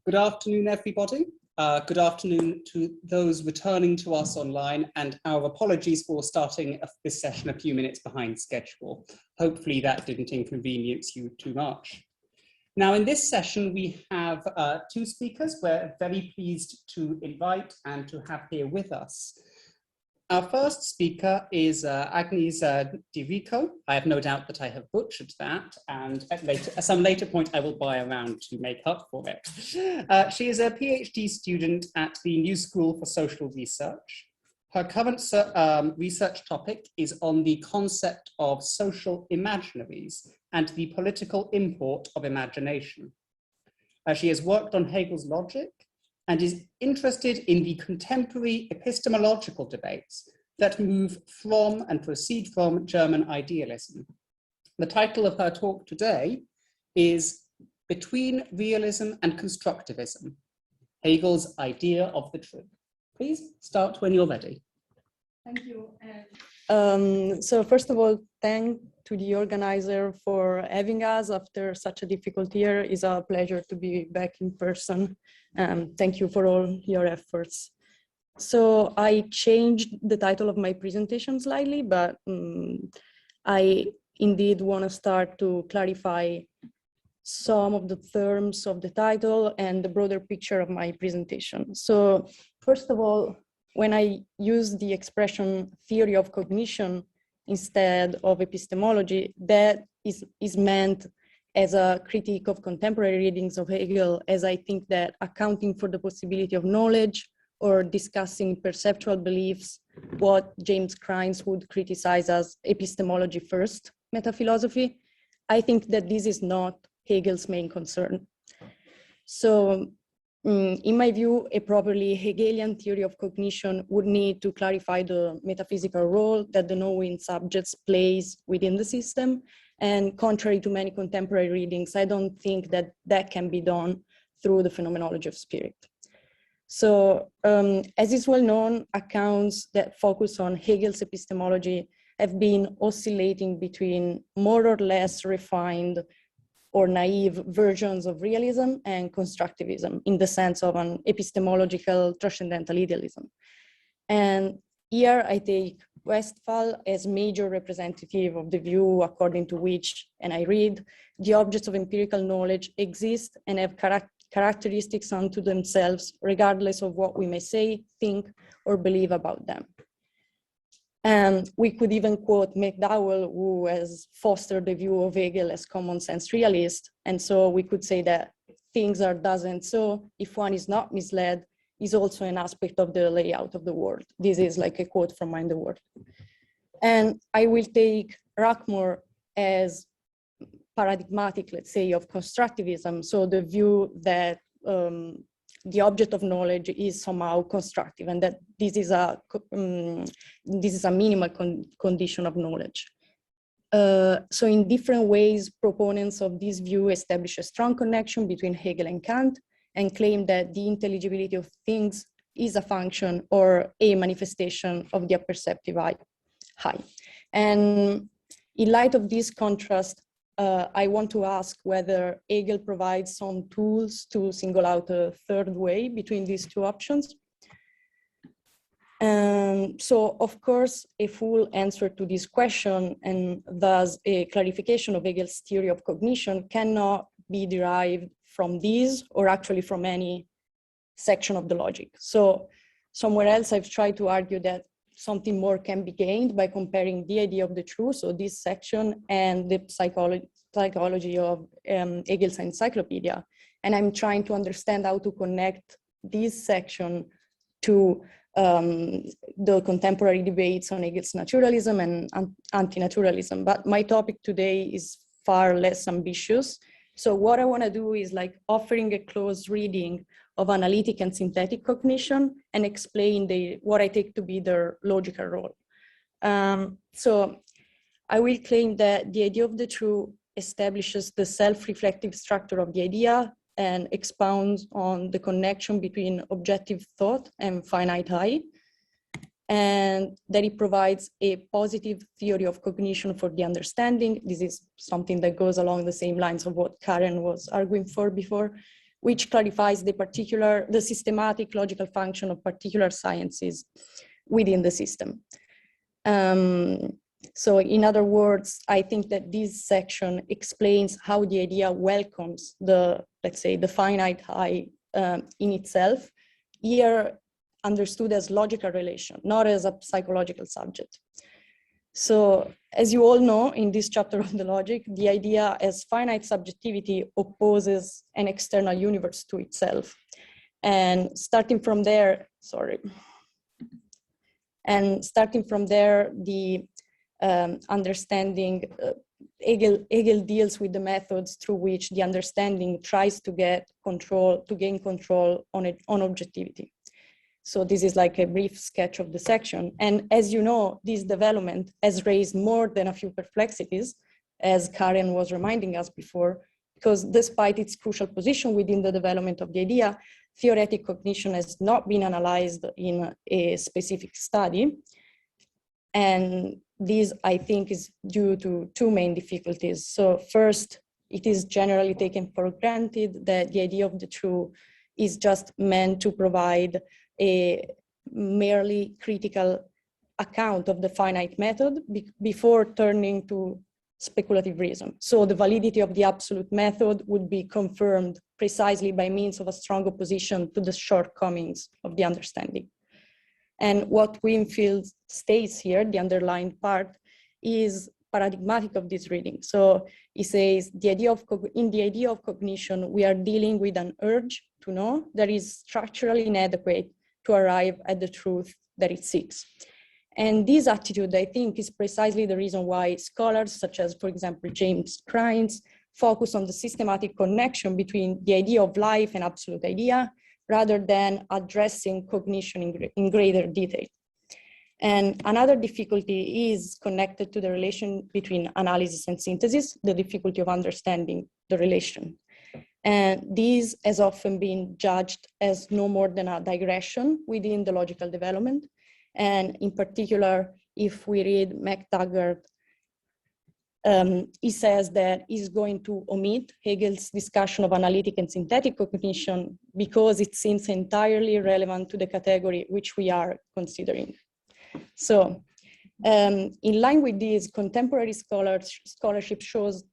Good afternoon, everybody. Good afternoon to those returning to us online, and our apologies for starting this session a few minutes behind schedule. Hopefully that didn't inconvenience you too much. Now, in this session, we have two speakers we're very pleased to invite and to have here with us. Our first speaker is Agnes De Vico. I have no doubt that I have butchered that, and at some later point I will buy around to make up for it. She is a PhD student at the New School for Social Research. Her current research topic is on the concept of social imaginaries and the political import of imagination. She has worked on Hegel's logic and is interested in the contemporary epistemological debates that move from and proceed from German idealism. The title of her talk today is Between Realism and Constructivism, Hegel's Idea of the True. Please start when you're ready. Thank you. So first of all, thank to the organizer for having us after such a difficult year. It's a pleasure to be back in person. Thank you for all your efforts. So I changed the title of my presentation slightly, but I indeed want to start to clarify some of the terms of the title and the broader picture of my presentation. So first of all, when I use the expression theory of cognition instead of epistemology, that is meant as a critique of contemporary readings of Hegel, as I think that accounting for the possibility of knowledge or discussing perceptual beliefs, what James Crines would criticize as epistemology first metaphilosophy, I think that this is not Hegel's main concern. So in my view, a properly Hegelian theory of cognition would need to clarify the metaphysical role that the knowing subjects plays within the system. And contrary to many contemporary readings, I don't think that that can be done through the phenomenology of spirit. So as is well known, accounts that focus on Hegel's epistemology have been oscillating between more or less refined or naive versions of realism and constructivism in the sense of an epistemological transcendental idealism. And here I take Westphal as major representative of the view according to which, and I read, the objects of empirical knowledge exist and have characteristics unto themselves, regardless of what we may say, think, or believe about them. And we could even quote McDowell, who has fostered the view of Hegel as common sense realist. And so we could say that things are doesn't. So if one is not misled, is also an aspect of the layout of the world. This is like a quote from Mind the World. And I will take Rockmore as paradigmatic, let's say, of constructivism. So the view that the object of knowledge is somehow constructive, and that this is a minimal condition of knowledge. So in different ways, proponents of this view establish a strong connection between Hegel and Kant and claim that the intelligibility of things is a function or a manifestation of the apperceptive eye. And in light of this contrast, I want to ask whether Hegel provides some tools to single out a third way between these two options. So, of course, a full answer to this question, and thus a clarification of Hegel's theory of cognition, cannot be derived from these or actually from any section of the logic. So somewhere else, I've tried to argue that something more can be gained by comparing the idea of the true, so this section, and the psychology of Hegel's encyclopedia. And I'm trying to understand how to connect this section to the contemporary debates on Hegel's naturalism and anti-naturalism. But my topic today is far less ambitious. So what I want to do is like offering a close reading of analytic and synthetic cognition and explain what I take to be their logical role. So I will claim that the idea of the true establishes the self-reflective structure of the idea and expounds on the connection between objective thought and finite eye, and that it provides a positive theory of cognition for the understanding. This is something that goes along the same lines of what Karen was arguing for before. which clarifies the systematic logical function of particular sciences within the system. So in other words, I think that this section explains how the idea welcomes let's say, the finite I in itself, here understood as logical relation, not as a psychological subject. So as you all know, in this chapter of the logic, the idea as finite subjectivity opposes an external universe to itself. And starting from there, the understanding, Hegel deals with the methods through which the understanding tries to gain control on objectivity. So this is like a brief sketch of the section. And as you know, this development has raised more than a few perplexities, as Karen was reminding us before, because despite its crucial position within the development of the idea, theoretic cognition has not been analyzed in a specific study. And this, I think, is due to two main difficulties. So first, it is generally taken for granted that the idea of the true is just meant to provide a merely critical account of the finite method before turning to speculative reason. So the validity of the absolute method would be confirmed precisely by means of a strong opposition to the shortcomings of the understanding. And what Winfield states here, the underlined part, is paradigmatic of this reading. So he says, in the idea of cognition, we are dealing with an urge to know that is structurally inadequate to arrive at the truth that it seeks. And this attitude, I think, is precisely the reason why scholars such as, for example, James Crines, focus on the systematic connection between the idea of life and absolute idea, rather than addressing cognition in greater detail. And another difficulty is connected to the relation between analysis and synthesis, the difficulty of understanding the relation. And this has often been judged as no more than a digression within the logical development. And in particular, if we read McTaggart, he says that he's going to omit Hegel's discussion of analytic and synthetic cognition because it seems entirely relevant to the category which we are considering. So in line with this, contemporary scholarship shows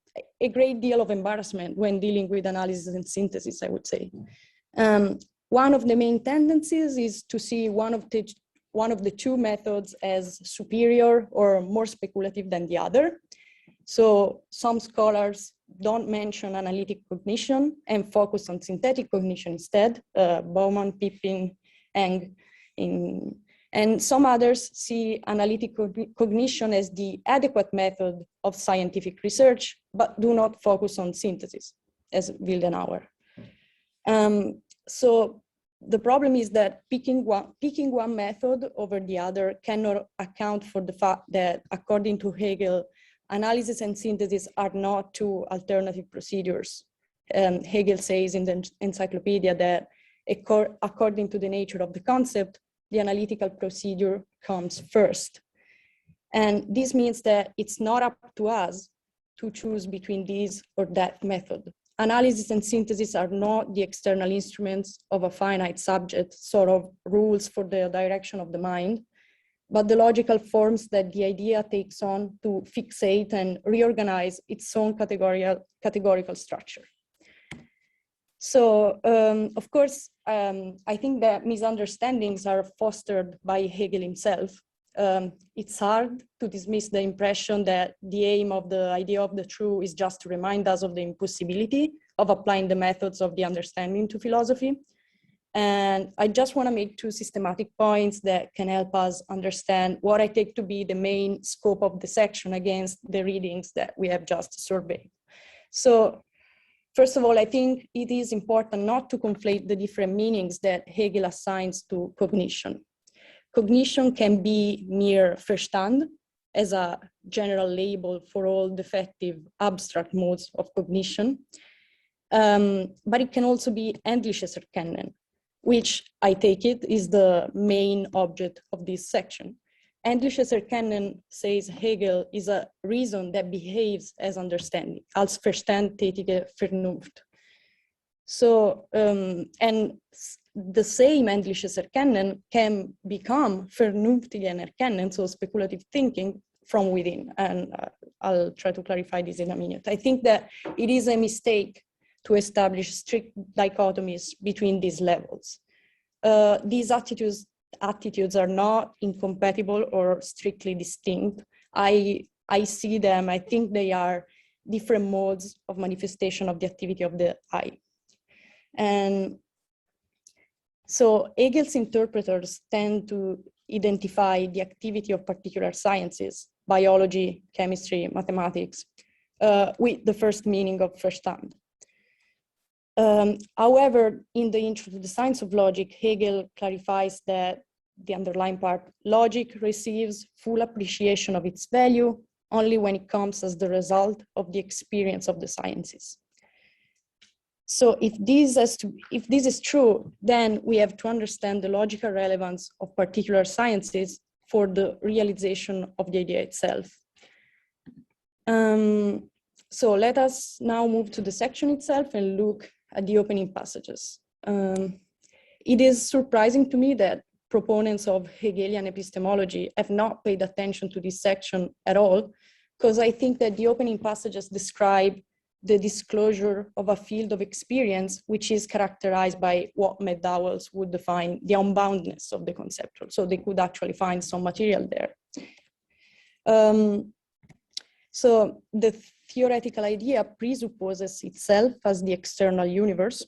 a great deal of embarrassment when dealing with analysis and synthesis, I would say. One of the main tendencies is to see one of the two methods as superior or more speculative than the other. So some scholars don't mention analytic cognition and focus on synthetic cognition instead, Bauman, Pippin, Eng. And some others see analytic cognition as the adequate method of scientific research, but do not focus on synthesis, as Wildenauer. So the problem is that picking one method over the other cannot account for the fact that, according to Hegel, analysis and synthesis are not two alternative procedures. Hegel says in the encyclopedia that according to the nature of the concept, the analytical procedure comes first. And this means that it's not up to us to choose between this or that method. Analysis and synthesis are not the external instruments of a finite subject, sort of rules for the direction of the mind, but the logical forms that the idea takes on to fixate and reorganize its own categorical structure. So, of course, I think that misunderstandings are fostered by Hegel himself. It's hard to dismiss the impression that the aim of the idea of the true is just to remind us of the impossibility of applying the methods of the understanding to philosophy. And I just want to make two systematic points that can help us understand what I take to be the main scope of the section against the readings that we have just surveyed. So, first of all, I think it is important not to conflate the different meanings that Hegel assigns to cognition. Cognition can be mere Verstand, as a general label for all defective abstract modes of cognition, but it can also be endliches Erkennen, which I take it is the main object of this section. Endliches Erkennen, says Hegel, is a reason that behaves as understanding, als Verstandtätige Vernunft. So, and the same endliches erkennen can become vernünftigen erkennen, so speculative thinking from within. And I'll try to clarify this in a minute. I think that it is a mistake to establish strict dichotomies between these levels. These attitudes are not incompatible or strictly distinct. I see them, I think they are different modes of manifestation of the activity of the I. And so Hegel's interpreters tend to identify the activity of particular sciences, biology, chemistry, mathematics, with the first meaning of Verstand. However, in the Intro to the Science of Logic, Hegel clarifies that the underlying part, logic receives full appreciation of its value only when it comes as the result of the experience of the sciences. So if this is true, then we have to understand the logical relevance of particular sciences for the realization of the idea itself. So let us now move to the section itself and look at the opening passages. It is surprising to me that proponents of Hegelian epistemology have not paid attention to this section at all, because I think that the opening passages describe the disclosure of a field of experience, which is characterized by what McDowell's would define the unboundness of the conceptual. So they could actually find some material there. So the theoretical idea presupposes itself as the external universe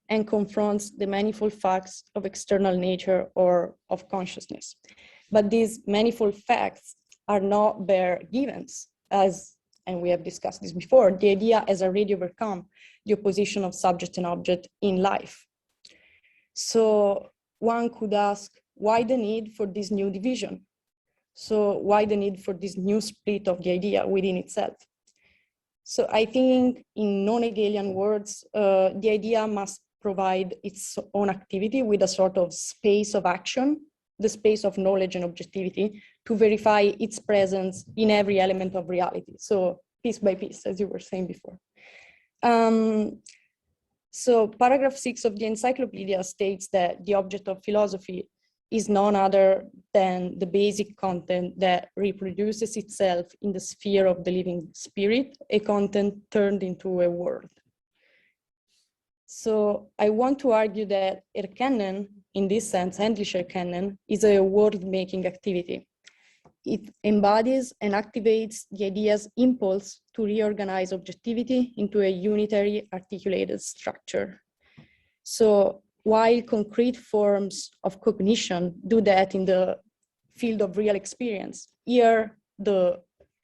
and confronts the manifold facts of external nature or of consciousness. But these manifold facts are not bare givens, and we have discussed this before. The idea has already overcome the opposition of subject and object in life. So one could ask, why the need for this new division? So why the need for this new split of the idea within itself? So I think in non-Hegelian words, the idea must provide its own activity with a sort of space of action, the space of knowledge and objectivity, to verify its presence in every element of reality. So piece by piece, as you were saying before. So paragraph 6 of the encyclopedia states that the object of philosophy is none other than the basic content that reproduces itself in the sphere of the living spirit, a content turned into a word. So I want to argue that erkennen, in this sense, endlich erkennen, is a word-making activity. It embodies and activates the idea's impulse to reorganize objectivity into a unitary articulated structure. So while concrete forms of cognition do that in the field of real experience, here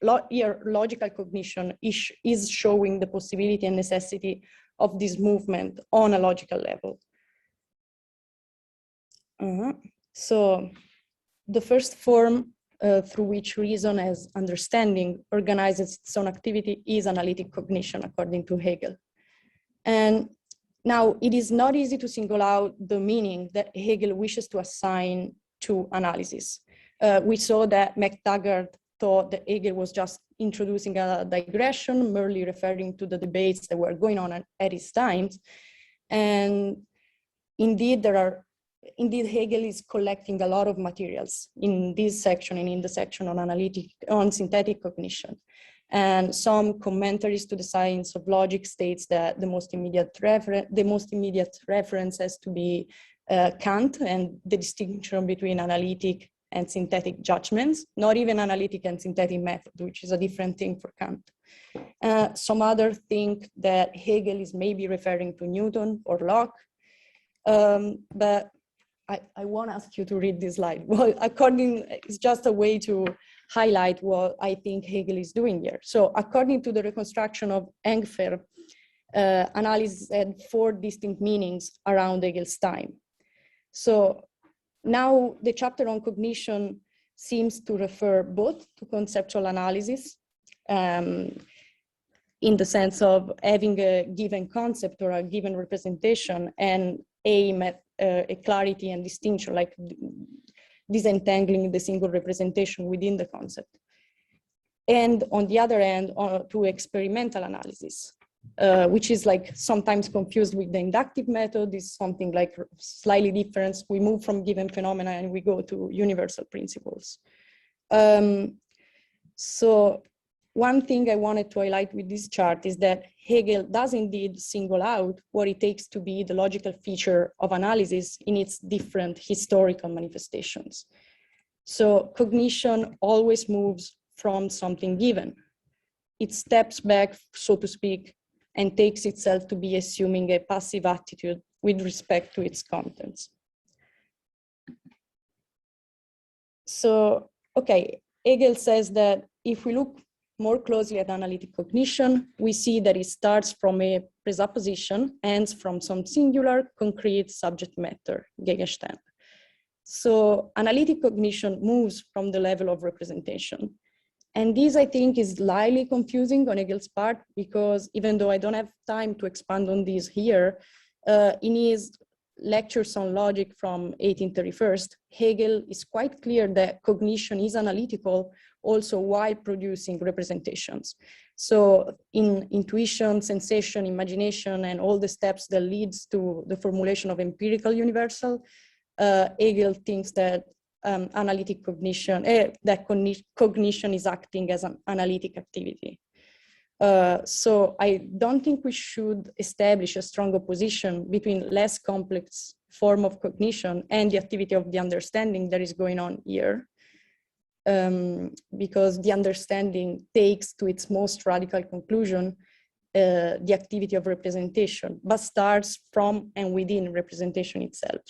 logical cognition is showing the possibility and necessity of this movement on a logical level. So the first form through which reason as understanding organizes its own activity is analytic cognition, according to Hegel. And now it is not easy to single out the meaning that Hegel wishes to assign to analysis. We saw that McTaggart thought that Hegel was just introducing a digression, merely referring to the debates that were going on at his times. And indeed, Hegel is collecting a lot of materials in this section and in the section on synthetic cognition. And some commentaries to the science of logic states that the most immediate reference has to be Kant and the distinction between analytic and synthetic judgments, not even analytic and synthetic method, which is a different thing for Kant. Some others think that Hegel is maybe referring to Newton or Locke, but I won't ask you to read this slide. Well, it's just a way to highlight what I think Hegel is doing here. So according to the reconstruction of Engfer, analysis had 4 distinct meanings around Hegel's time. So now the chapter on cognition seems to refer both to conceptual analysis in the sense of having a given concept or a given representation and aim at a clarity and distinction, like disentangling the single representation within the concept. And on the other hand, to experimental analysis. which is like sometimes confused with the inductive method, is something like slightly different. We move from given phenomena and we go to universal principles. So one thing I wanted to highlight with this chart is that Hegel does indeed single out what it takes to be the logical feature of analysis in its different historical manifestations. So cognition always moves from something given. It steps back, so to speak, and takes itself to be assuming a passive attitude with respect to its contents. So, okay, Hegel says that if we look more closely at analytic cognition, we see that it starts from a presupposition, ends from some singular, concrete subject matter, Gegenstand. So analytic cognition moves from the level of representation. And this, I think, is slightly confusing on Hegel's part, because even though I don't have time to expand on this here, in his lectures on logic from 1831, Hegel is quite clear that cognition is analytical also while producing representations. So in intuition, sensation, imagination, and all the steps that leads to the formulation of empirical universal, Hegel thinks that analytic cognition, cognition is acting as an analytic activity. So I don't think we should establish a strong opposition between less complex form of cognition and the activity of the understanding that is going on here. Because the understanding takes to its most radical conclusion the activity of representation, but starts from and within representation itself.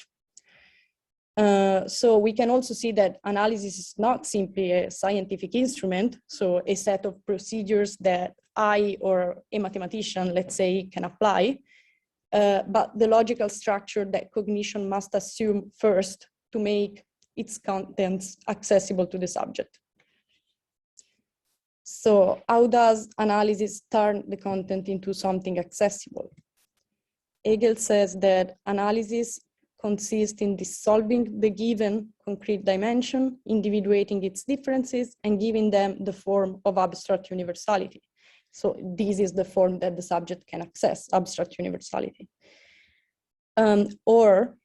So we can also see that analysis is not simply a scientific instrument, so a set of procedures that I or a mathematician, let's say, can apply, but the logical structure that cognition must assume first to make its contents accessible to the subject. So how does analysis turn the content into something accessible? Hegel says that analysis consists in dissolving the given concrete dimension, individuating its differences, and giving them the form of abstract universality. So this is the form that the subject can access, abstract universality. Or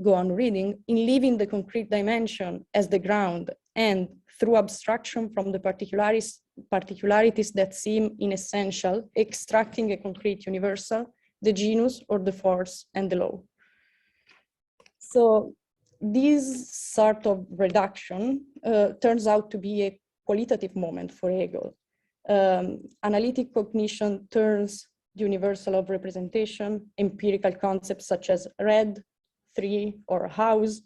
go on reading, in leaving the concrete dimension as the ground and through abstraction from the particularities that seem inessential, extracting a concrete universal, the genus or the force and the law. So this sort of reduction turns out to be a qualitative moment for Hegel. Analytic cognition turns the universal of representation, empirical concepts such as red, tree, or house,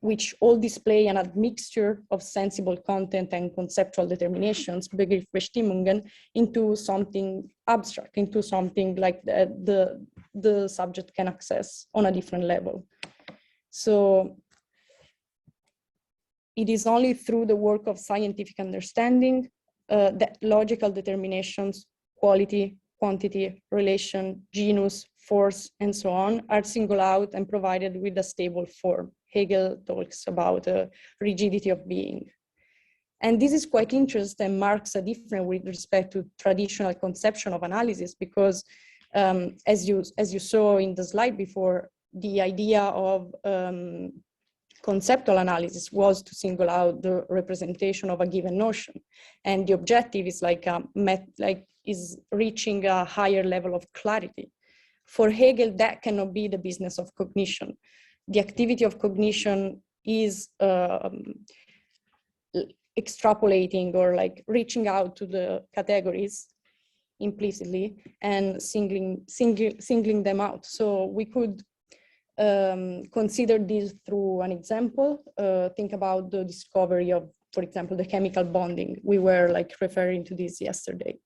which all display an admixture of sensible content and conceptual determinations, Begriffsbestimmungen, into something abstract, into something like the subject can access on a different level. So it is only through the work of scientific understanding that logical determinations, quality, quantity, relation, genus, force, and so on are singled out and provided with a stable form. Hegel talks about rigidity of being. And this is quite interesting and marks a difference with respect to traditional conception of analysis, because as you saw in the slide before, the idea of conceptual analysis was to single out the representation of a given notion, and the objective is is reaching a higher level of clarity. For Hegel, that cannot be the business of cognition. The activity of cognition is extrapolating or like reaching out to the categories implicitly and singling them out. So we could consider this through an example. Think about the discovery of, for example, the chemical bonding. We were like referring to this yesterday.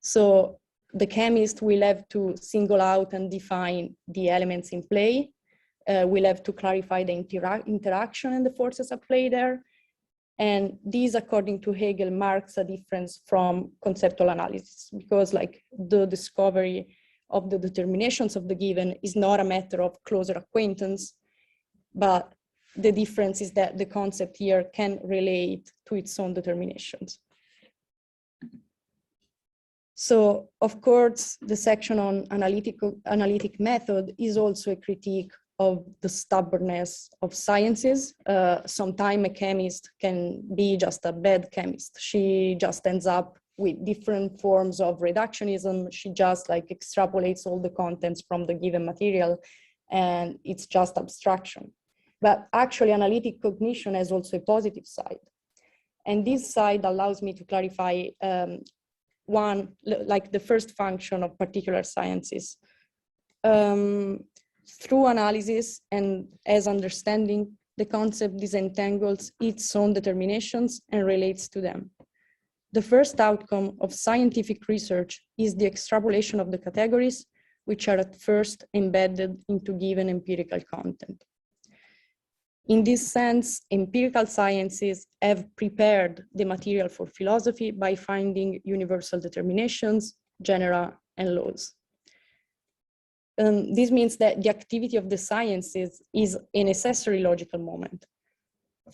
So the chemist will have to single out and define the elements in play. We'll have to clarify the interaction and the forces at play there. And this, according to Hegel, marks a difference from conceptual analysis, because like the discovery of the determinations of the given is not a matter of closer acquaintance, but the difference is that the concept here can relate to its own determinations. So, of course, the section on analytic method is also a critique of the stubbornness of sciences. Sometimes a chemist can be just a bad chemist. She just ends up with different forms of reductionism. She just like extrapolates all the contents from the given material, and it's just abstraction. But actually, analytic cognition has also a positive side. And this side allows me to clarify one, like the first function of particular sciences. Through analysis and as understanding, the concept disentangles its own determinations and relates to them. The first outcome of scientific research is the extrapolation of the categories, which are at first embedded into given empirical content. In this sense, empirical sciences have prepared the material for philosophy by finding universal determinations, genera, and laws. This means that the activity of the sciences is a necessary logical moment.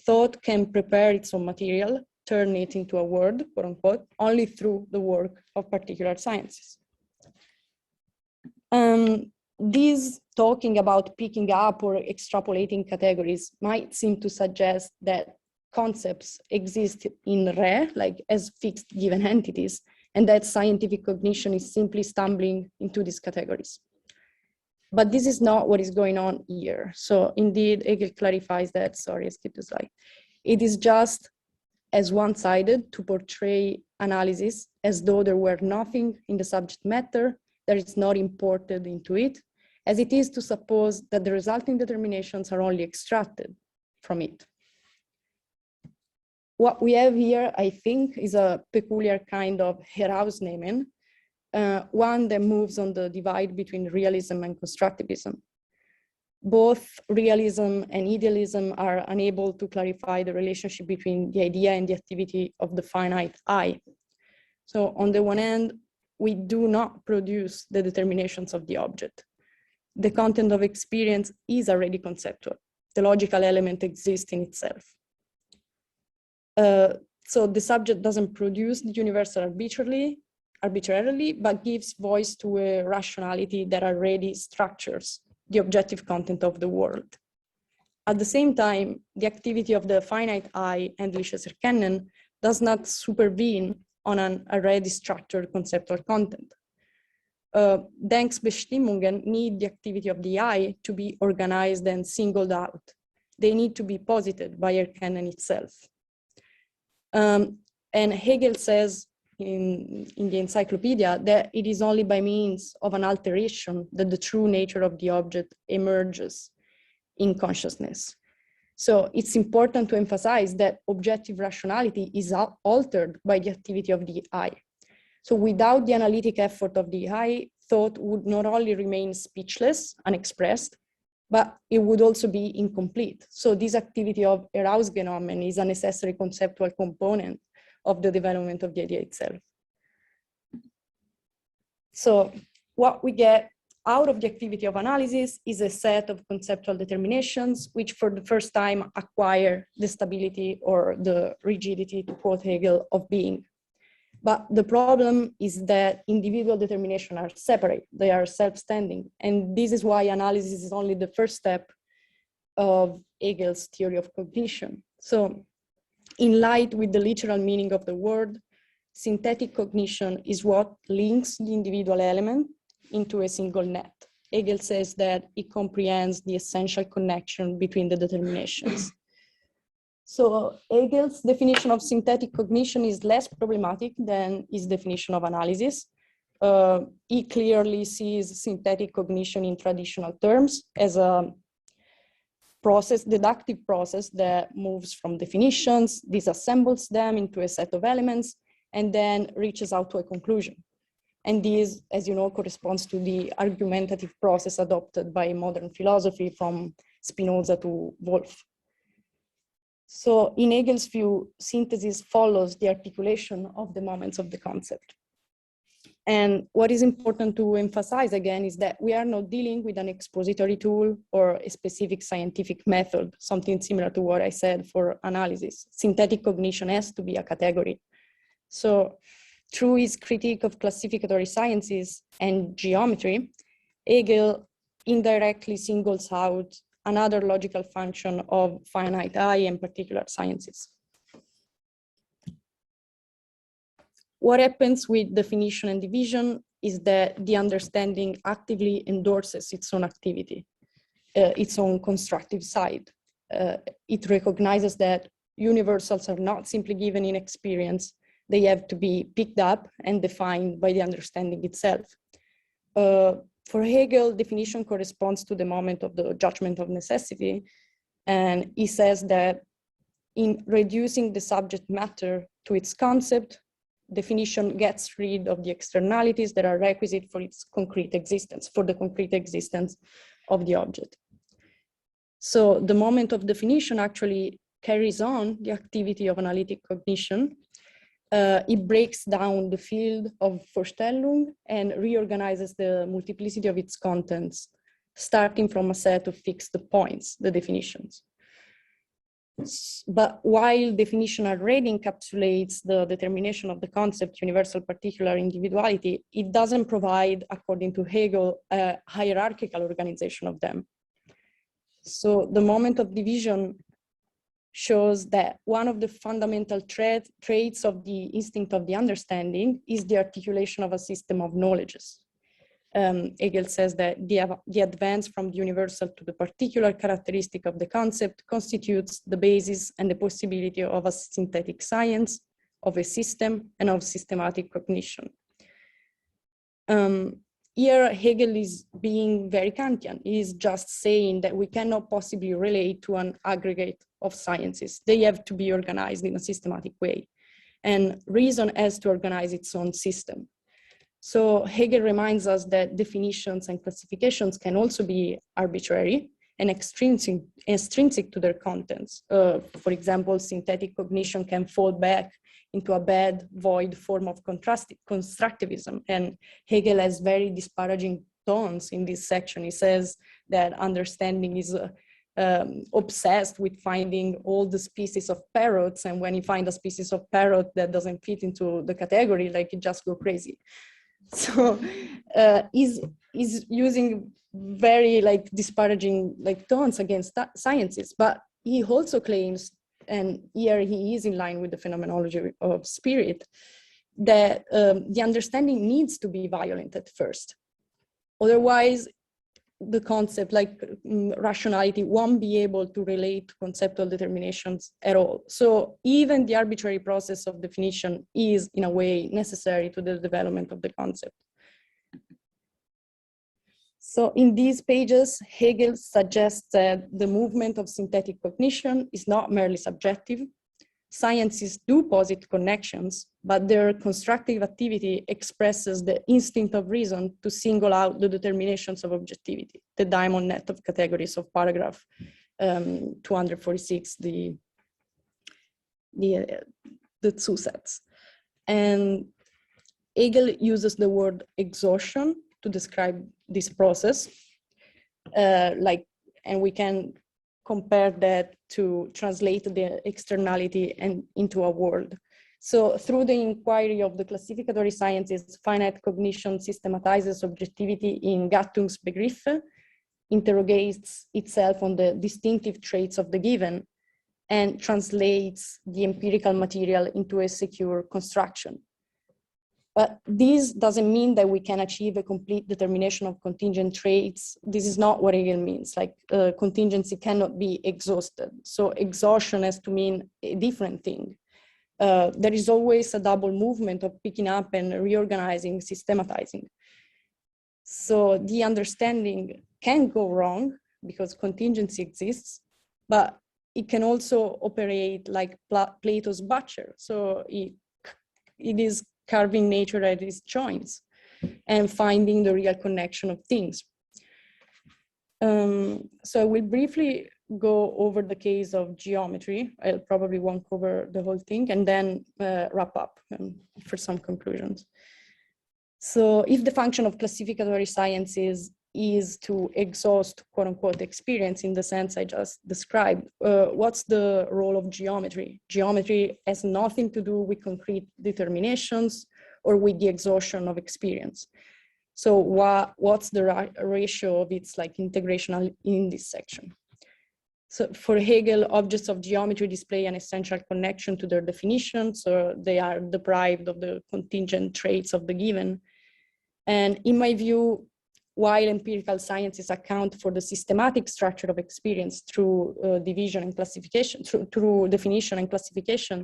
Thought can prepare its own material, turn it into a word, quote unquote, only through the work of particular sciences. This talking about picking up or extrapolating categories might seem to suggest that concepts exist in re, like as fixed given entities, and that scientific cognition is simply stumbling into these categories. But this is not what is going on here. So indeed, Hegel clarifies that, sorry, I skipped the slide. It is just as one-sided to portray analysis as though there were nothing in the subject matter that is not imported into it, as it is to suppose that the resulting determinations are only extracted from it. What we have here, I think, is a peculiar kind of herausnehmen, one that moves on the divide between realism and constructivism. Both realism and idealism are unable to clarify the relationship between the idea and the activity of the finite I. So on the one hand, we do not produce the determinations of the object. The content of experience is already conceptual. The logical element exists in itself. So the subject doesn't produce the universal arbitrarily, but gives voice to a rationality that already structures the objective content of the world. At the same time, the activity of the finite I and Erkennen does not supervene on an already structured conceptual content. Denkbestimmungen need the activity of the I to be organized and singled out. They need to be posited by Erkennen itself. And Hegel says in the encyclopedia that it is only by means of an alteration that the true nature of the object emerges in consciousness. So it's important to emphasize that objective rationality is altered by the activity of the I. So without the analytic effort of the I, thought would not only remain speechless, unexpressed, but it would also be incomplete. So this activity of Herausgenommen is a necessary conceptual component of the development of the idea itself. So what we get out of the activity of analysis is a set of conceptual determinations, which for the first time acquire the stability or the rigidity, to quote Hegel, of being. But the problem is that individual determinations are separate, they are self-standing. And this is why analysis is only the first step of Hegel's theory of cognition. So in light with the literal meaning of the word, synthetic cognition is what links the individual element into a single net. Hegel says that it comprehends the essential connection between the determinations. So Hegel's definition of synthetic cognition is less problematic than his definition of analysis. He clearly sees synthetic cognition in traditional terms as a process, deductive process that moves from definitions, disassembles them into a set of elements, and then reaches out to a conclusion. And this, as you know, corresponds to the argumentative process adopted by modern philosophy from Spinoza to Wolff. So in Hegel's view, synthesis follows the articulation of the moments of the concept. And what is important to emphasize again is that we are not dealing with an expository tool or a specific scientific method, something similar to what I said for analysis. Synthetic cognition has to be a category. So Through his critique of classificatory sciences and geometry, Hegel indirectly singles out another logical function of finite I and particular sciences. What happens with definition and division is that the understanding actively endorses its own activity, its own constructive side. It recognizes that universals are not simply given in experience, they have to be picked up and defined by the understanding itself. For Hegel, definition corresponds to the moment of the judgment of necessity, and he says that in reducing the subject matter to its concept, definition gets rid of the externalities that are requisite for its concrete existence, for the concrete existence of the object. So the moment of definition actually carries on the activity of analytic cognition. It breaks down the field of Vorstellung and reorganizes the multiplicity of its contents, starting from a set of fixed points, the definitions. But while definition already encapsulates the determination of the concept universal particular individuality, it doesn't provide, according to Hegel, a hierarchical organization of them. So the moment of division shows that one of the fundamental traits of the instinct of the understanding is the articulation of a system of knowledges. Hegel says that the advance from the universal to the particular characteristic of the concept constitutes the basis and the possibility of a synthetic science, of a system, and of systematic cognition. Here, Hegel is being very Kantian. He is just saying that we cannot possibly relate to an aggregate of sciences. They have to be organized in a systematic way. And reason has to organize its own system. So Hegel reminds us that definitions and classifications can also be arbitrary and extrinsic to their contents. For example, synthetic cognition can fall back into a bad, void form of constructivism. And Hegel has very disparaging tones in this section. He says that understanding is obsessed with finding all the species of parrots, and when you find a species of parrot that doesn't fit into the category, like it just go crazy. So he's using very like disparaging like tones against sciences, but he also claims, and here he is in line with the phenomenology of spirit, that the understanding needs to be violent at first. Otherwise, the concept like rationality won't be able to relate to conceptual determinations at all. So even the arbitrary process of definition is in a way necessary to the development of the concept. So in these pages, Hegel suggests that the movement of synthetic cognition is not merely subjective. Sciences do posit connections, but their constructive activity expresses the instinct of reason to single out the determinations of objectivity, the diamond net of categories of paragraph 246, the Zusatz. And Hegel uses the word exhaustion to describe this process, and we can compare that to translate the externality and into a word. So through the inquiry of the classificatory sciences, finite cognition systematizes objectivity in Gattungsbegriffe, interrogates itself on the distinctive traits of the given, and translates the empirical material into a secure construction. But this doesn't mean that we can achieve a complete determination of contingent traits. This is not what Hegel means, like contingency cannot be exhausted. So exhaustion has to mean a different thing. There is always a double movement of picking up and reorganizing, systematizing. So the understanding can go wrong because contingency exists, but it can also operate like Plato's butcher. So it is carving nature at its joints and finding the real connection of things. So I will briefly go over the case of geometry. I probably won't cover the whole thing, and then wrap up for some conclusions. So if the function of classificatory sciences is to exhaust quote unquote experience in the sense I just described, what's the role of geometry? Geometry has nothing to do with concrete determinations or with the exhaustion of experience. So what's the ratio of its like integration in this section? So for Hegel, objects of geometry display an essential connection to their definition, so they are deprived of the contingent traits of the given. And in my view, while empirical sciences account for the systematic structure of experience through division and classification, through definition and classification,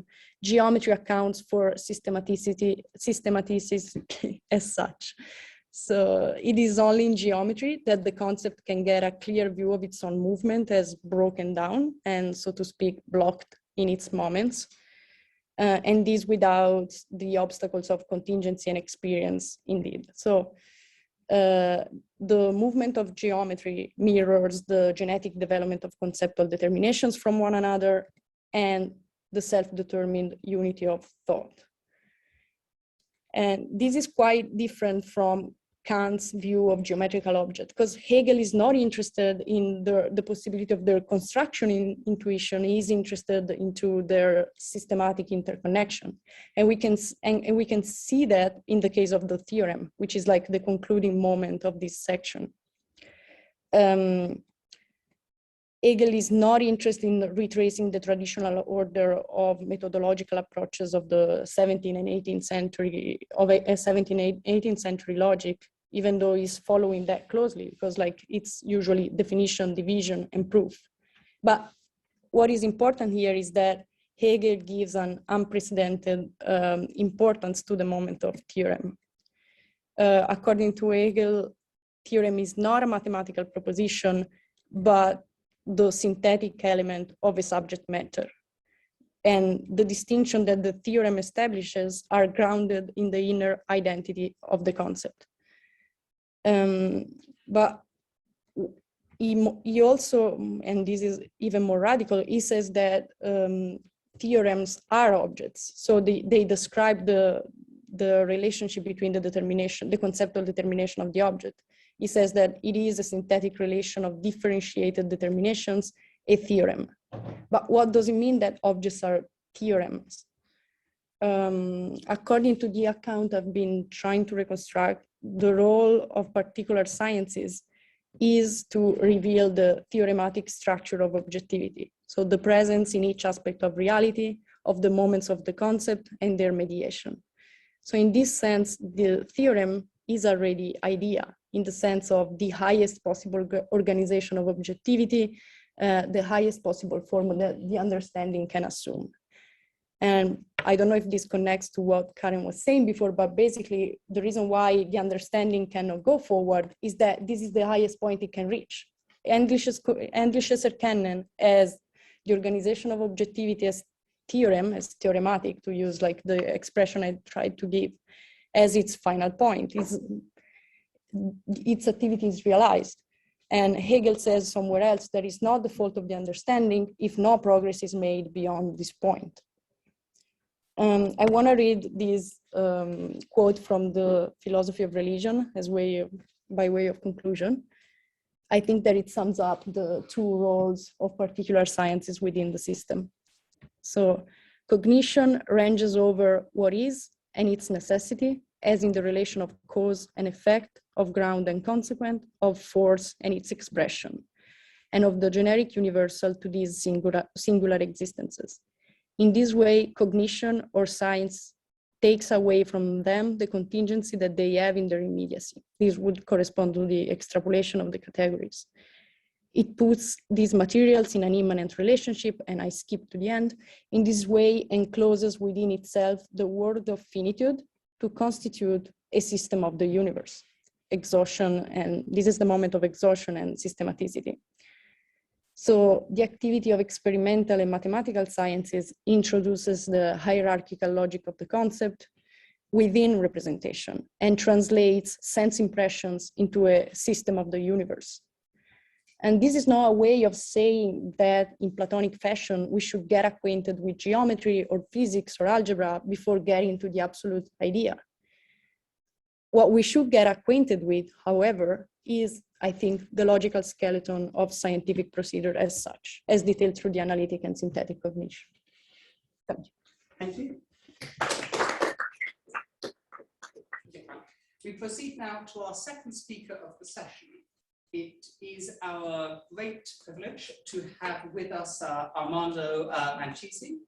geometry accounts for systematicity as such. So it is only in geometry that the concept can get a clear view of its own movement as broken down and, so to speak, blocked in its moments. And this without the obstacles of contingency and experience, indeed. So the movement of geometry mirrors the genetic development of conceptual determinations from one another and the self-determined unity of thought. And this is quite different from Kant's view of geometrical objects, because Hegel is not interested in the possibility of their construction in intuition. He is interested into their systematic interconnection. And we can see that in the case of the theorem, which is like the concluding moment of this section. Hegel is not interested in retracing the traditional order of methodological approaches of the 17th and 18th century, of 17th and 18th century logic, even though he's following that closely, because like it's usually definition, division, and proof. But what is important here is that Hegel gives an unprecedented importance to the moment of theorem. According to Hegel, theorem is not a mathematical proposition, but the synthetic element of a subject matter. And the distinction that the theorem establishes are grounded in the inner identity of the concept. But he also, and this is even more radical, he says that theorems are objects. So they describe the relationship between the determination, the conceptual determination of the object. He says that it is a synthetic relation of differentiated determinations, a theorem. But what does it mean that objects are theorems? According to the account I've been trying to reconstruct, the role of particular sciences is to reveal the theorematic structure of objectivity. So the presence in each aspect of reality, of the moments of the concept and their mediation. So in this sense, the theorem is already idea, in the sense of the highest possible organization of objectivity, the highest possible form that the understanding can assume. And I don't know if this connects to what Karen was saying before, but basically the reason why the understanding cannot go forward is that this is the highest point it can reach. Endliches Erkennen as the organization of objectivity as theorem, as theorematic, to use like the expression I tried to give, as its final point. Its activity is realized. And Hegel says somewhere else that it's not the fault of the understanding if no progress is made beyond this point. I want to read this quote from the Philosophy of Religion by way of conclusion. I think that it sums up the two roles of particular sciences within the system. So cognition ranges over what is and its necessity, as in the relation of cause and effect, of ground and consequent, of force and its expression, and of the generic universal to these singular existences. In this way, cognition or science takes away from them the contingency that they have in their immediacy. This would correspond to the extrapolation of the categories. It puts these materials in an immanent relationship, and I skip to the end. In this way, encloses within itself the word of finitude to constitute a system of the universe. Exhaustion, and this is the moment of exhaustion and systematicity. So the activity of experimental and mathematical sciences introduces the hierarchical logic of the concept within representation and translates sense impressions into a system of the universe. And this is not a way of saying that in Platonic fashion, we should get acquainted with geometry or physics or algebra before getting to the absolute idea. What we should get acquainted with, however, is, I think, the logical skeleton of scientific procedure as such, as detailed through the analytic and synthetic cognition. Thank you. Thank you. We proceed now to our second speaker of the session. It is our great privilege to have with us Armando Manchesi,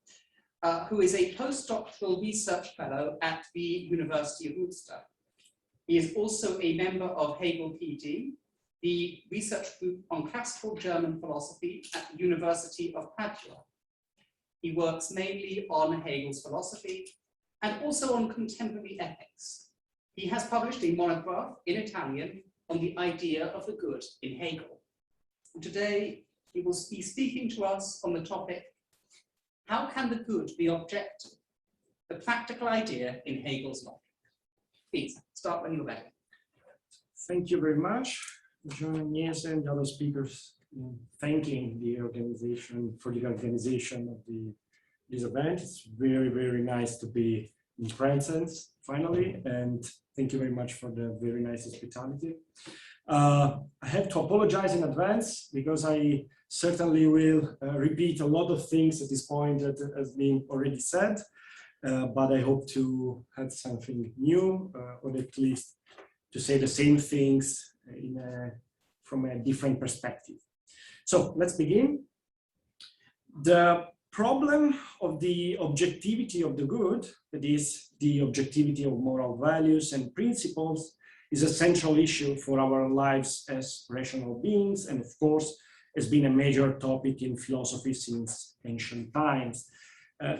who is a postdoctoral research fellow at the University of Worcester. He is also a member of Hegel PD, the research group on classical German philosophy at the University of Padova. He works mainly on Hegel's philosophy and also on contemporary ethics. He has published a monograph in Italian on the idea of the good in Hegel. And today, he will be speaking to us on the topic, how can the good be objective? The practical idea in Hegel's logic. Please, start when you're ready. Thank you very much, Agnese and other speakers, thanking the organization for the organization of this event. It's very, very nice to be in presence, finally, and thank you very much for the very nice hospitality. I have to apologize in advance because I certainly will repeat a lot of things at this point that has been already said, but I hope to have something new, or at least to say the same things from a different perspective. So let's begin. The problem of the objectivity of the good, that is, the objectivity of moral values and principles, is a central issue for our lives as rational beings, and of course has been a major topic in philosophy since ancient times.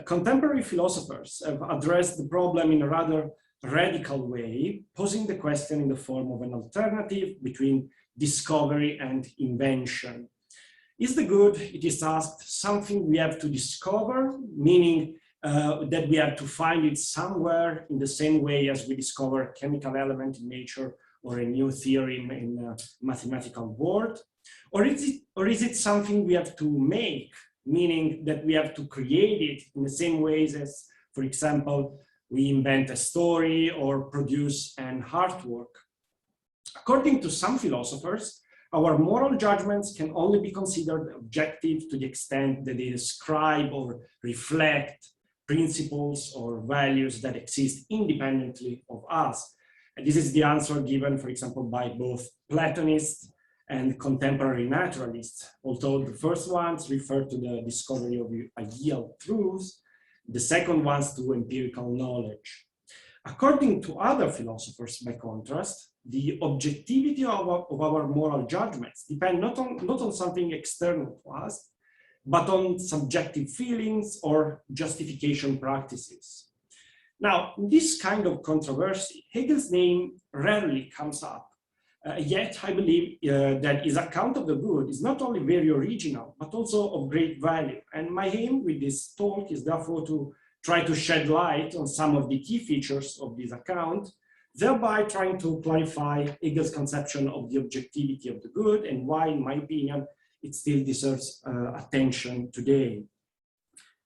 Contemporary philosophers have addressed the problem in a rather radical way, posing the question in the form of an alternative between discovery and invention. Is the good, it is asked, something we have to discover, meaning that we have to find it somewhere in the same way as we discover a chemical element in nature or a new theory in a mathematical world? Or is it something we have to make, meaning that we have to create it in the same ways as, for example, we invent a story or produce an artwork? According to some philosophers, our moral judgments can only be considered objective to the extent that they describe or reflect principles or values that exist independently of us. And this is the answer given, for example, by both Platonists and contemporary naturalists, although the first ones refer to the discovery of ideal truths, the second ones to empirical knowledge. According to other philosophers, by contrast, the objectivity of our moral judgments depend not on something external to us, but on subjective feelings or justification practices. Now, in this kind of controversy, Hegel's name rarely comes up, yet I believe that his account of the good is not only very original, but also of great value. And my aim with this talk is therefore to try to shed light on some of the key features of this account, thereby trying to clarify Hegel's conception of the objectivity of the good and why, in my opinion, it still deserves attention today.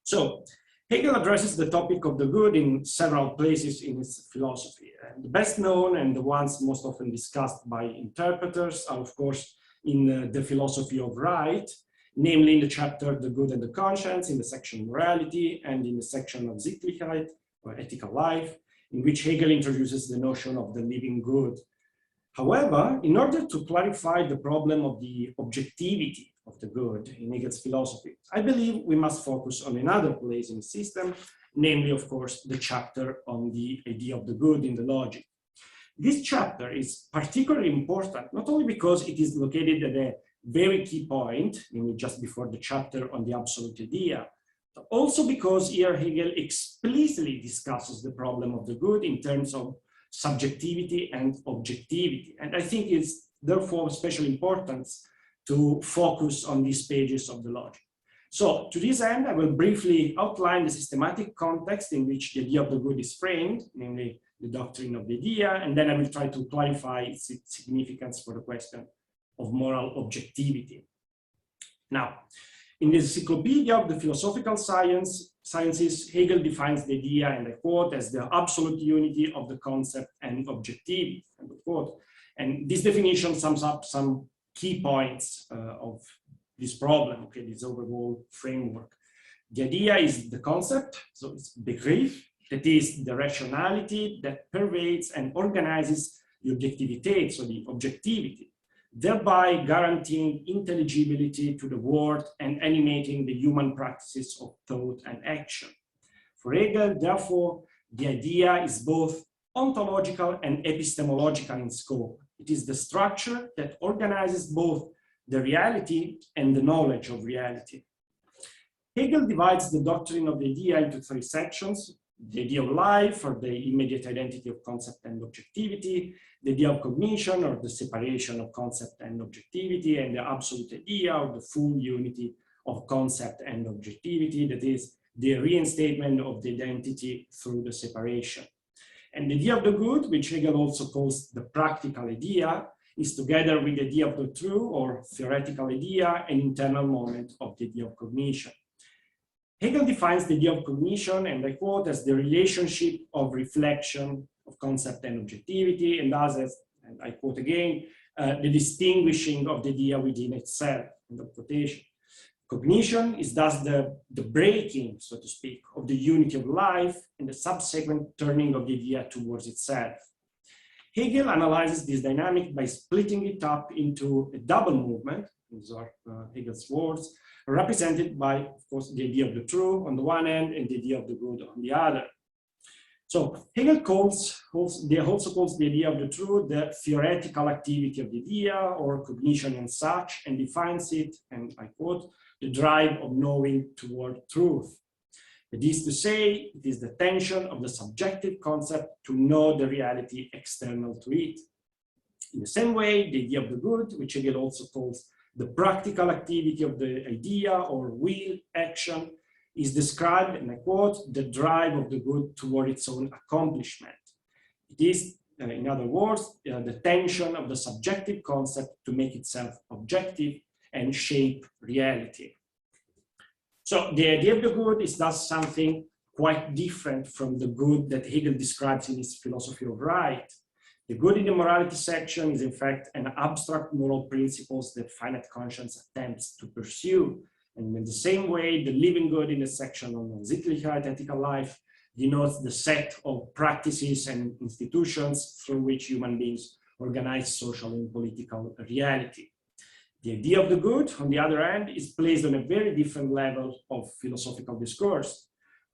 So, Hegel addresses the topic of the good in several places in his philosophy. The best known and the ones most often discussed by interpreters are, of course, in the philosophy of right, namely in the chapter The Good and the Conscience, in the section Morality, and in the section of Sittlichkeit, or ethical life, in which Hegel introduces the notion of the living good. However, in order to clarify the problem of the objectivity of the good in Hegel's philosophy, I believe we must focus on another place in the system, namely, of course, the chapter on the idea of the good in the logic. This chapter is particularly important, not only because it is located at a very key point, namely just before the chapter on the absolute idea, but also because here Hegel explicitly discusses the problem of the good in terms of subjectivity and objectivity. And I think it's therefore especially important to focus on these pages of the logic. So to this end, I will briefly outline the systematic context in which the idea of the good is framed, namely the doctrine of the idea, and then I will try to clarify its significance for the question of moral objectivity. Now, in the Encyclopedia of the Philosophical Sciences, Hegel defines the idea, and I quote, as the absolute unity of the concept and objectivity, end of quote. And this definition sums up some key points of this problem, okay, this overall framework. The idea is the concept, so it's Begriff, that is the rationality that pervades and organizes the objectivity, so the objectivity, thereby guaranteeing intelligibility to the world and animating the human practices of thought and action. For Hegel, therefore, the idea is both ontological and epistemological in scope. It is the structure that organizes both the reality and the knowledge of reality. Hegel divides the doctrine of the idea into three sections: the idea of life, or the immediate identity of concept and objectivity, the idea of cognition, or the separation of concept and objectivity, and the absolute idea, or the full unity of concept and objectivity, that is, the reinstatement of the identity through the separation. And the idea of the good, which Hegel also calls the practical idea, is together with the idea of the true or theoretical idea an internal moment of the idea of cognition. Hegel defines the idea of cognition, and I quote, as the relationship of reflection of concept and objectivity, and thus as, and I quote again, the distinguishing of the idea within itself, end of quotation. Cognition is thus the breaking, so to speak, of the unity of life and the subsequent turning of the idea towards itself. Hegel analyzes this dynamic by splitting it up into a double movement, these are Hegel's words, represented by, of course, the idea of the true on the one hand and the idea of the good on the other. So Hegel also calls the idea of the true the theoretical activity of the idea or cognition and such, and defines it, and I quote, the drive of knowing toward truth. That is to say, it is the tension of the subjective concept to know the reality external to it. In the same way, the idea of the good, which Hegel also calls the practical activity of the idea or will, action, is described, and I quote, the drive of the good toward its own accomplishment. It is, in other words, the tension of the subjective concept to make itself objective and shape reality. So the idea of the good is thus something quite different from the good that Hegel describes in his philosophy of right. The good in the morality section is in fact an abstract moral principles that finite conscience attempts to pursue. And in the same way, the living good in the section on Sittlichkeit, ethical life, denotes the set of practices and institutions through which human beings organize social and political reality. The idea of the good, on the other hand, is placed on a very different level of philosophical discourse.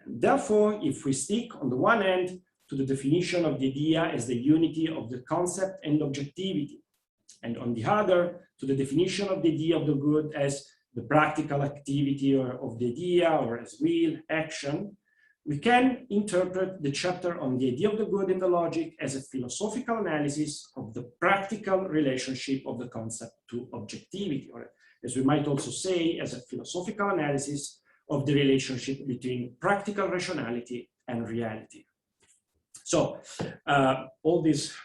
And therefore, if we stick on the one hand to the definition of the idea as the unity of the concept and objectivity, and on the other to the definition of the idea of the good as the practical activity of the idea or as will, action, we can interpret the chapter on the idea of the good in the logic as a philosophical analysis of the practical relationship of the concept to objectivity, or as we might also say, as a philosophical analysis of the relationship between practical rationality and reality. So all these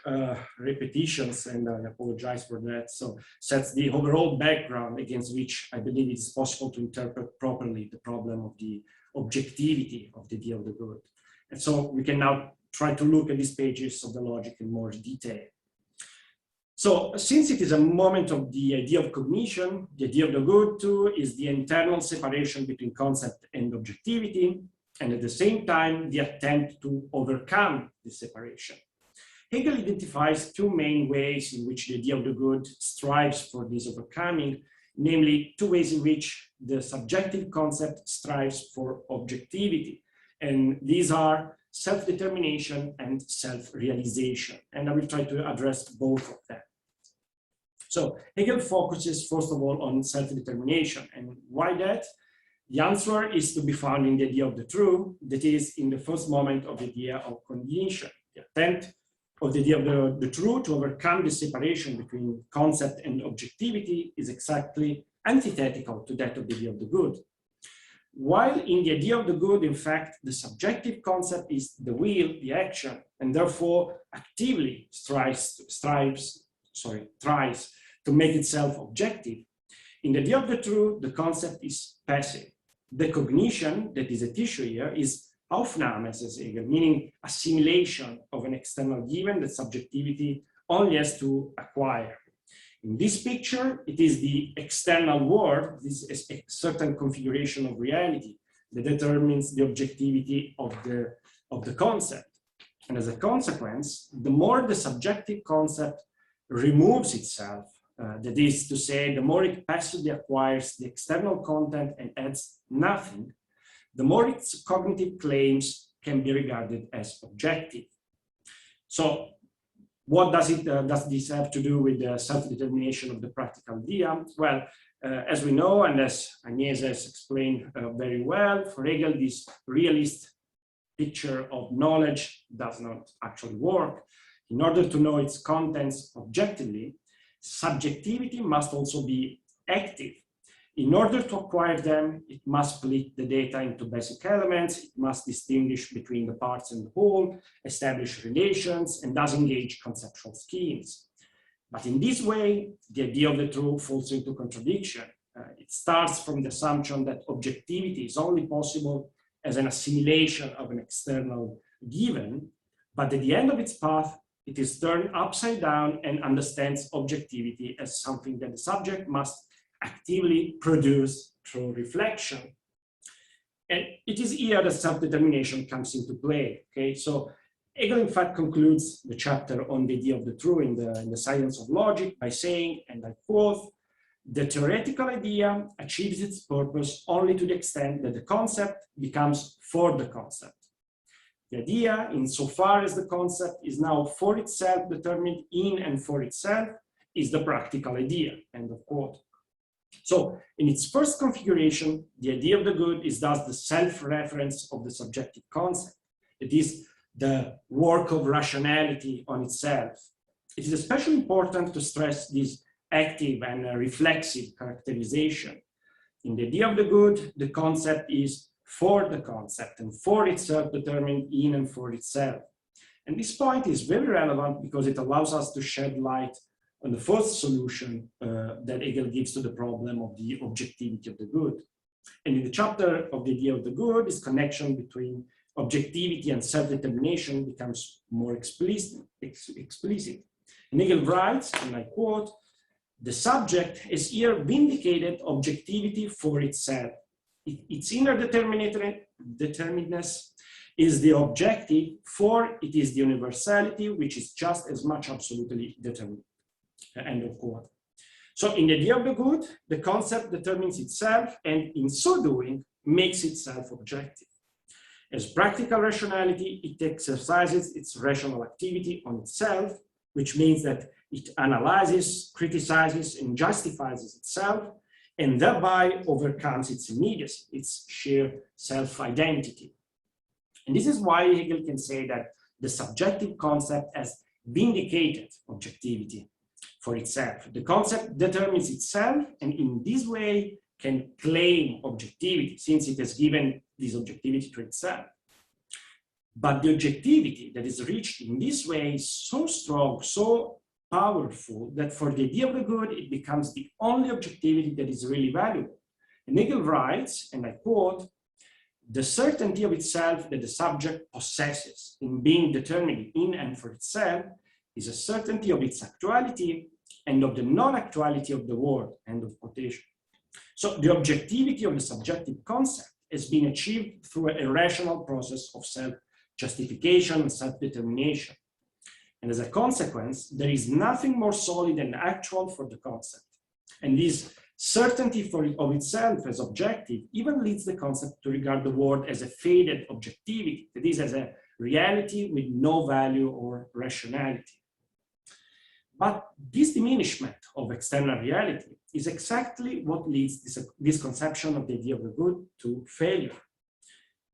repetitions, and I apologize for that, so sets the overall background against which I believe it's possible to interpret properly the problem of the objectivity of the idea of the good. And so we can now try to look at these pages of the logic in more detail. So since it is a moment of the idea of cognition, the idea of the good too is the internal separation between concept and objectivity, and at the same time, the attempt to overcome this separation. Hegel identifies two main ways in which the idea of the good strives for this overcoming, namely two ways in which the subjective concept strives for objectivity. And these are self-determination and self-realization. And I will try to address both of them. So Hegel focuses, first of all, on self-determination. And why that? The answer is to be found in the idea of the true, that is, in the first moment of the idea of cognition. The attempt of the idea of the true to overcome the separation between concept and objectivity is exactly antithetical to that of the idea of the good. While in the idea of the good, in fact, the subjective concept is the will, the action, and therefore actively tries to make itself objective. In the idea of the true, the concept is passive. The cognition that is at issue here is Aufnahme, says Hegel, meaning assimilation of an external given that subjectivity only has to acquire. In this picture, it is the external world, this is a certain configuration of reality that determines the objectivity of the of the concept. And as a consequence, the more the subjective concept removes itself, that is to say, the more it passively acquires the external content and adds nothing, the more its cognitive claims can be regarded as objective. So what does this have to do with the self-determination of the practical idea? Well, as we know, and as Agnese has explained very well, for Hegel, this realist picture of knowledge does not actually work. In order to know its contents objectively, subjectivity must also be active. In order to acquire them, it must split the data into basic elements, it must distinguish between the parts and the whole, establish relations, and thus engage conceptual schemes. But in this way, the idea of the true falls into contradiction. It starts from the assumption that objectivity is only possible as an assimilation of an external given, but at the end of its path, it is turned upside down and understands objectivity as something that the subject must actively produce through reflection. And it is here that self-determination comes into play. Okay, so Hegel in fact concludes the chapter on the idea of the true in the science of logic by saying, and I quote, "The theoretical idea achieves its purpose only to the extent that the concept becomes for the concept. The idea, insofar as the concept is now for itself determined in and for itself, is the practical idea," end of quote. So in its first configuration, the idea of the good is thus the self-reference of the subjective concept. It is the work of rationality on itself. It is especially important to stress this active and reflexive characterization. In the idea of the good, the concept is for the concept and for itself determined in and for itself. And this point is very relevant because it allows us to shed light on the first solution that Hegel gives to the problem of the objectivity of the good. And in the chapter of the idea of the good, this connection between objectivity and self-determination becomes more explicit. And Hegel writes, and I quote, "The subject has here vindicated objectivity for itself. Its inner determinateness is the objective, for it is the universality which is just as much absolutely determined." End of quote. So in the idea of the good, the concept determines itself and in so doing makes itself objective. As practical rationality, it exercises its rational activity on itself, which means that it analyzes, criticizes, and justifies itself, and thereby overcomes its immediacy, its sheer self-identity. And this is why Hegel can say that the subjective concept has vindicated objectivity for itself. The concept determines itself, and in this way can claim objectivity, since it has given this objectivity to itself. But the objectivity that is reached in this way is so strong, so powerful, that for the idea of the good, it becomes the only objectivity that is really valuable. And Hegel writes, and I quote, "The certainty of itself that the subject possesses in being determined in and for itself is a certainty of its actuality and of the non-actuality of the world," end of quotation. So the objectivity of the subjective concept has been achieved through a rational process of self-justification and self-determination. And as a consequence, there is nothing more solid and actual for the concept. And this certainty of itself as objective even leads the concept to regard the world as a faded objectivity, that is, as a reality with no value or rationality. But this diminishment of external reality is exactly what leads this conception of the idea of the good to failure.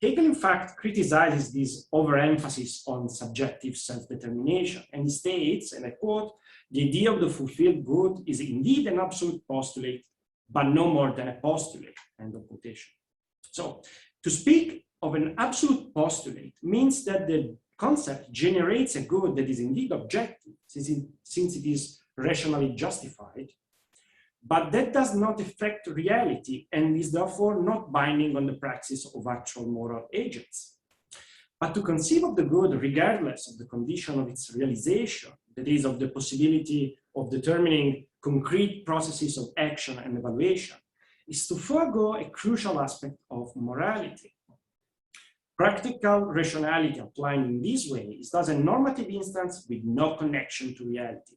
Hegel, in fact, criticizes this overemphasis on subjective self-determination, and he states, and I quote, "The idea of the fulfilled good is indeed an absolute postulate, but no more than a postulate," end of quotation. So, to speak of an absolute postulate means that the concept generates a good that is indeed objective, since it is rationally justified, but that does not affect reality and is therefore not binding on the praxis of actual moral agents. But to conceive of the good regardless of the condition of its realization, that is, of the possibility of determining concrete processes of action and evaluation, is to forego a crucial aspect of morality. Practical rationality applying in this way is thus a normative instance with no connection to reality.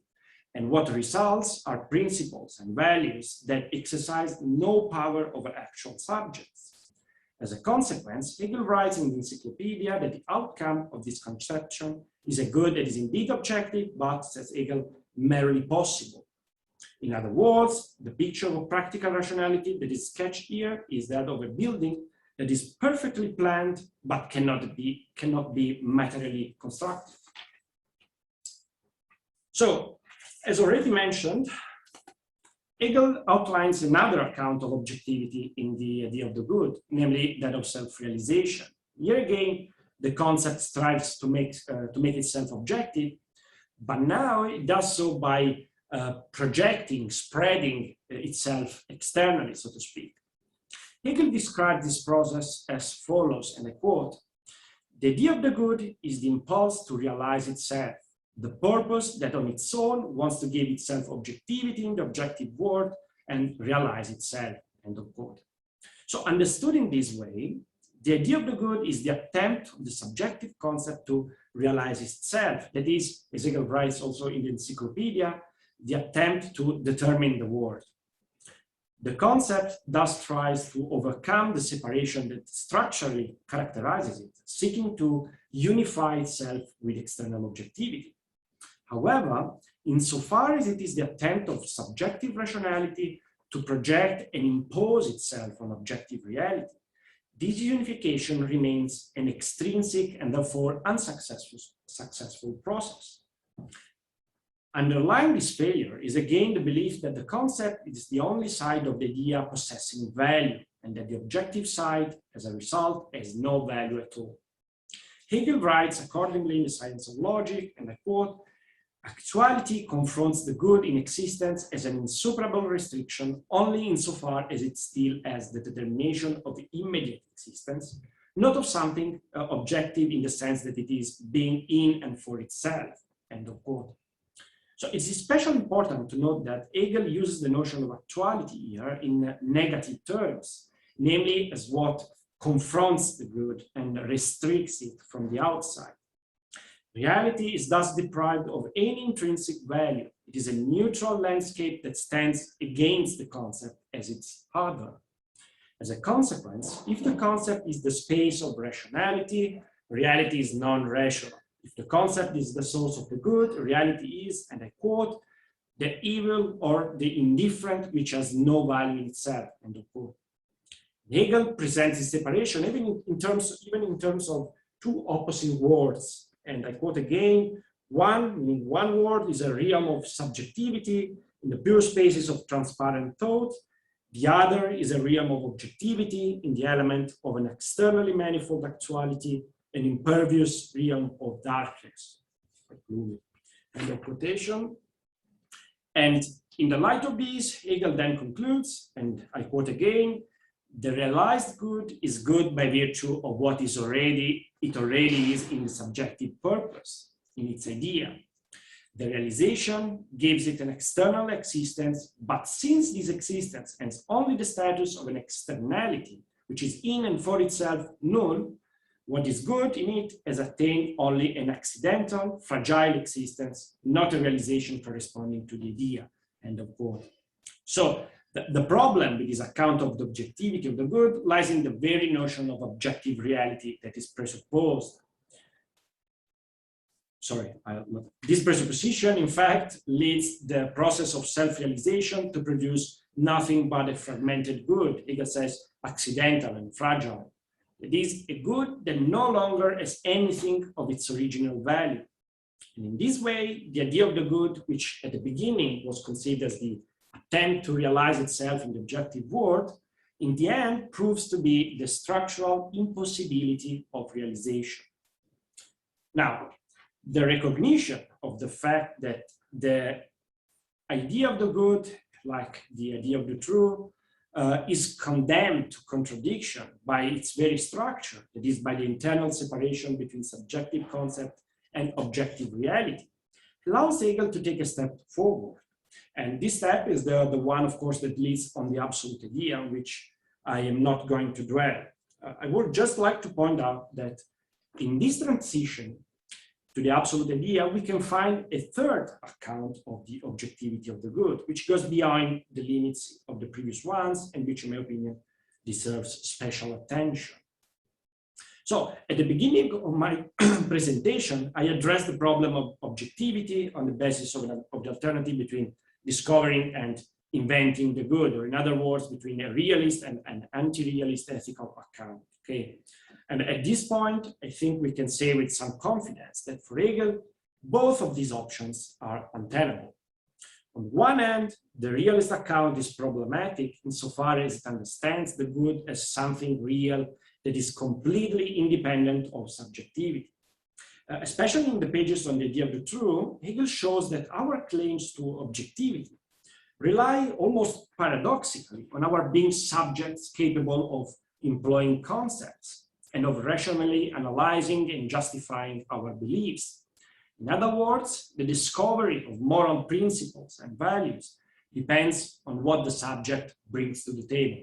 And what results are principles and values that exercise no power over actual subjects. As a consequence, Hegel writes in the Encyclopedia that the outcome of this conception is a good that is indeed objective, but, says Hegel, merely possible. In other words, the picture of practical rationality that is sketched here is that of a building that is perfectly planned, but cannot be materially constructed. So, as already mentioned, Hegel outlines another account of objectivity in the idea of the good, namely that of self-realization. Here again, the concept strives to make itself objective, but now it does so by projecting, spreading itself externally, so to speak. Hegel described this process as follows, and I quote, "The idea of the good is the impulse to realize itself, the purpose that on its own wants to give itself objectivity in the objective world and realize itself," end of quote. So understood in this way, the idea of the good is the attempt of the subjective concept to realize itself. That is, as Hegel writes also in the Encyclopedia, the attempt to determine the world. The concept thus tries to overcome the separation that structurally characterizes it, seeking to unify itself with external objectivity. However, insofar as it is the attempt of subjective rationality to project and impose itself on objective reality, this unification remains an extrinsic and therefore unsuccessful process. Underlying this failure is again the belief that the concept is the only side of the idea possessing value, and that the objective side, as a result, has no value at all. Hegel writes accordingly in The Science of Logic, and I quote, "Actuality confronts the good in existence as an insuperable restriction only insofar as it still has the determination of the immediate existence, not of something objective in the sense that it is being in and for itself," end of quote. So it's especially important to note that Hegel uses the notion of actuality here in negative terms, namely as what confronts the good and restricts it from the outside. Reality is thus deprived of any intrinsic value. It is a neutral landscape that stands against the concept as its other. As a consequence, if the concept is the space of rationality, reality is non-rational. If the concept is the source of the good, reality is, and I quote, "the evil or the indifferent which has no value in itself," end of quote. Hegel presents this separation even in terms of two opposing worlds. And I quote again, one world is a realm of subjectivity in the pure spaces of transparent thought. The other is a realm of objectivity in the element of an externally manifold actuality, an impervious realm of darkness. End of quotation. And in the light of this, Hegel then concludes, and I quote again, "The realized good is good by virtue of what it already is in the subjective purpose, in its idea. The realization gives it an external existence, but since this existence has only the status of an externality, which is in and for itself null, what is good in it has attained only an accidental, fragile existence, not a realization corresponding to the idea," end of quote. So the problem with this account of the objectivity of the good lies in the very notion of objective reality that is presupposed. This presupposition, in fact, leads the process of self-realization to produce nothing but a fragmented good. Hegel says accidental and fragile. It is a good that no longer has anything of its original value. And in this way, the idea of the good, which at the beginning was conceived as the attempt to realize itself in the objective world, in the end proves to be the structural impossibility of realization. Now, the recognition of the fact that the idea of the good, like the idea of the true, is condemned to contradiction by its very structure, that is, by the internal separation between subjective concept and objective reality, allows Hegel to take a step forward. And this step is the one, of course, that leads on the absolute idea, on which I am not going to dwell. I would just like to point out that in this transition to the absolute idea, we can find a third account of the objectivity of the good, which goes beyond the limits of the previous ones and which, in my opinion, deserves special attention. So at the beginning of my presentation, I addressed the problem of objectivity on the basis of the alternative between discovering and inventing the good, or in other words, between a realist and an anti-realist ethical account, okay? And at this point, I think we can say with some confidence that for Hegel, both of these options are untenable. On one hand, the realist account is problematic insofar as it understands the good as something real that is completely independent of subjectivity. Especially in the pages on the idea of the true, Hegel shows that our claims to objectivity rely almost paradoxically on our being subjects capable of employing concepts and of rationally analyzing and justifying our beliefs. In other words, the discovery of moral principles and values depends on what the subject brings to the table.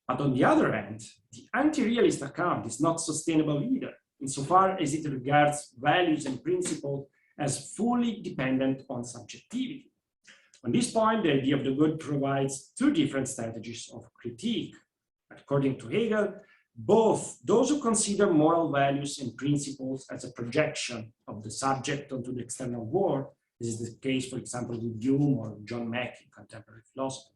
But on the other hand, the anti-realist account is not sustainable either, insofar as it regards values and principles as fully dependent on subjectivity. On this point, the idea of the good provides two different strategies of critique. According to Hegel, both those who consider moral values and principles as a projection of the subject onto the external world, this is the case, for example, with Hume or John Mack in contemporary philosophy,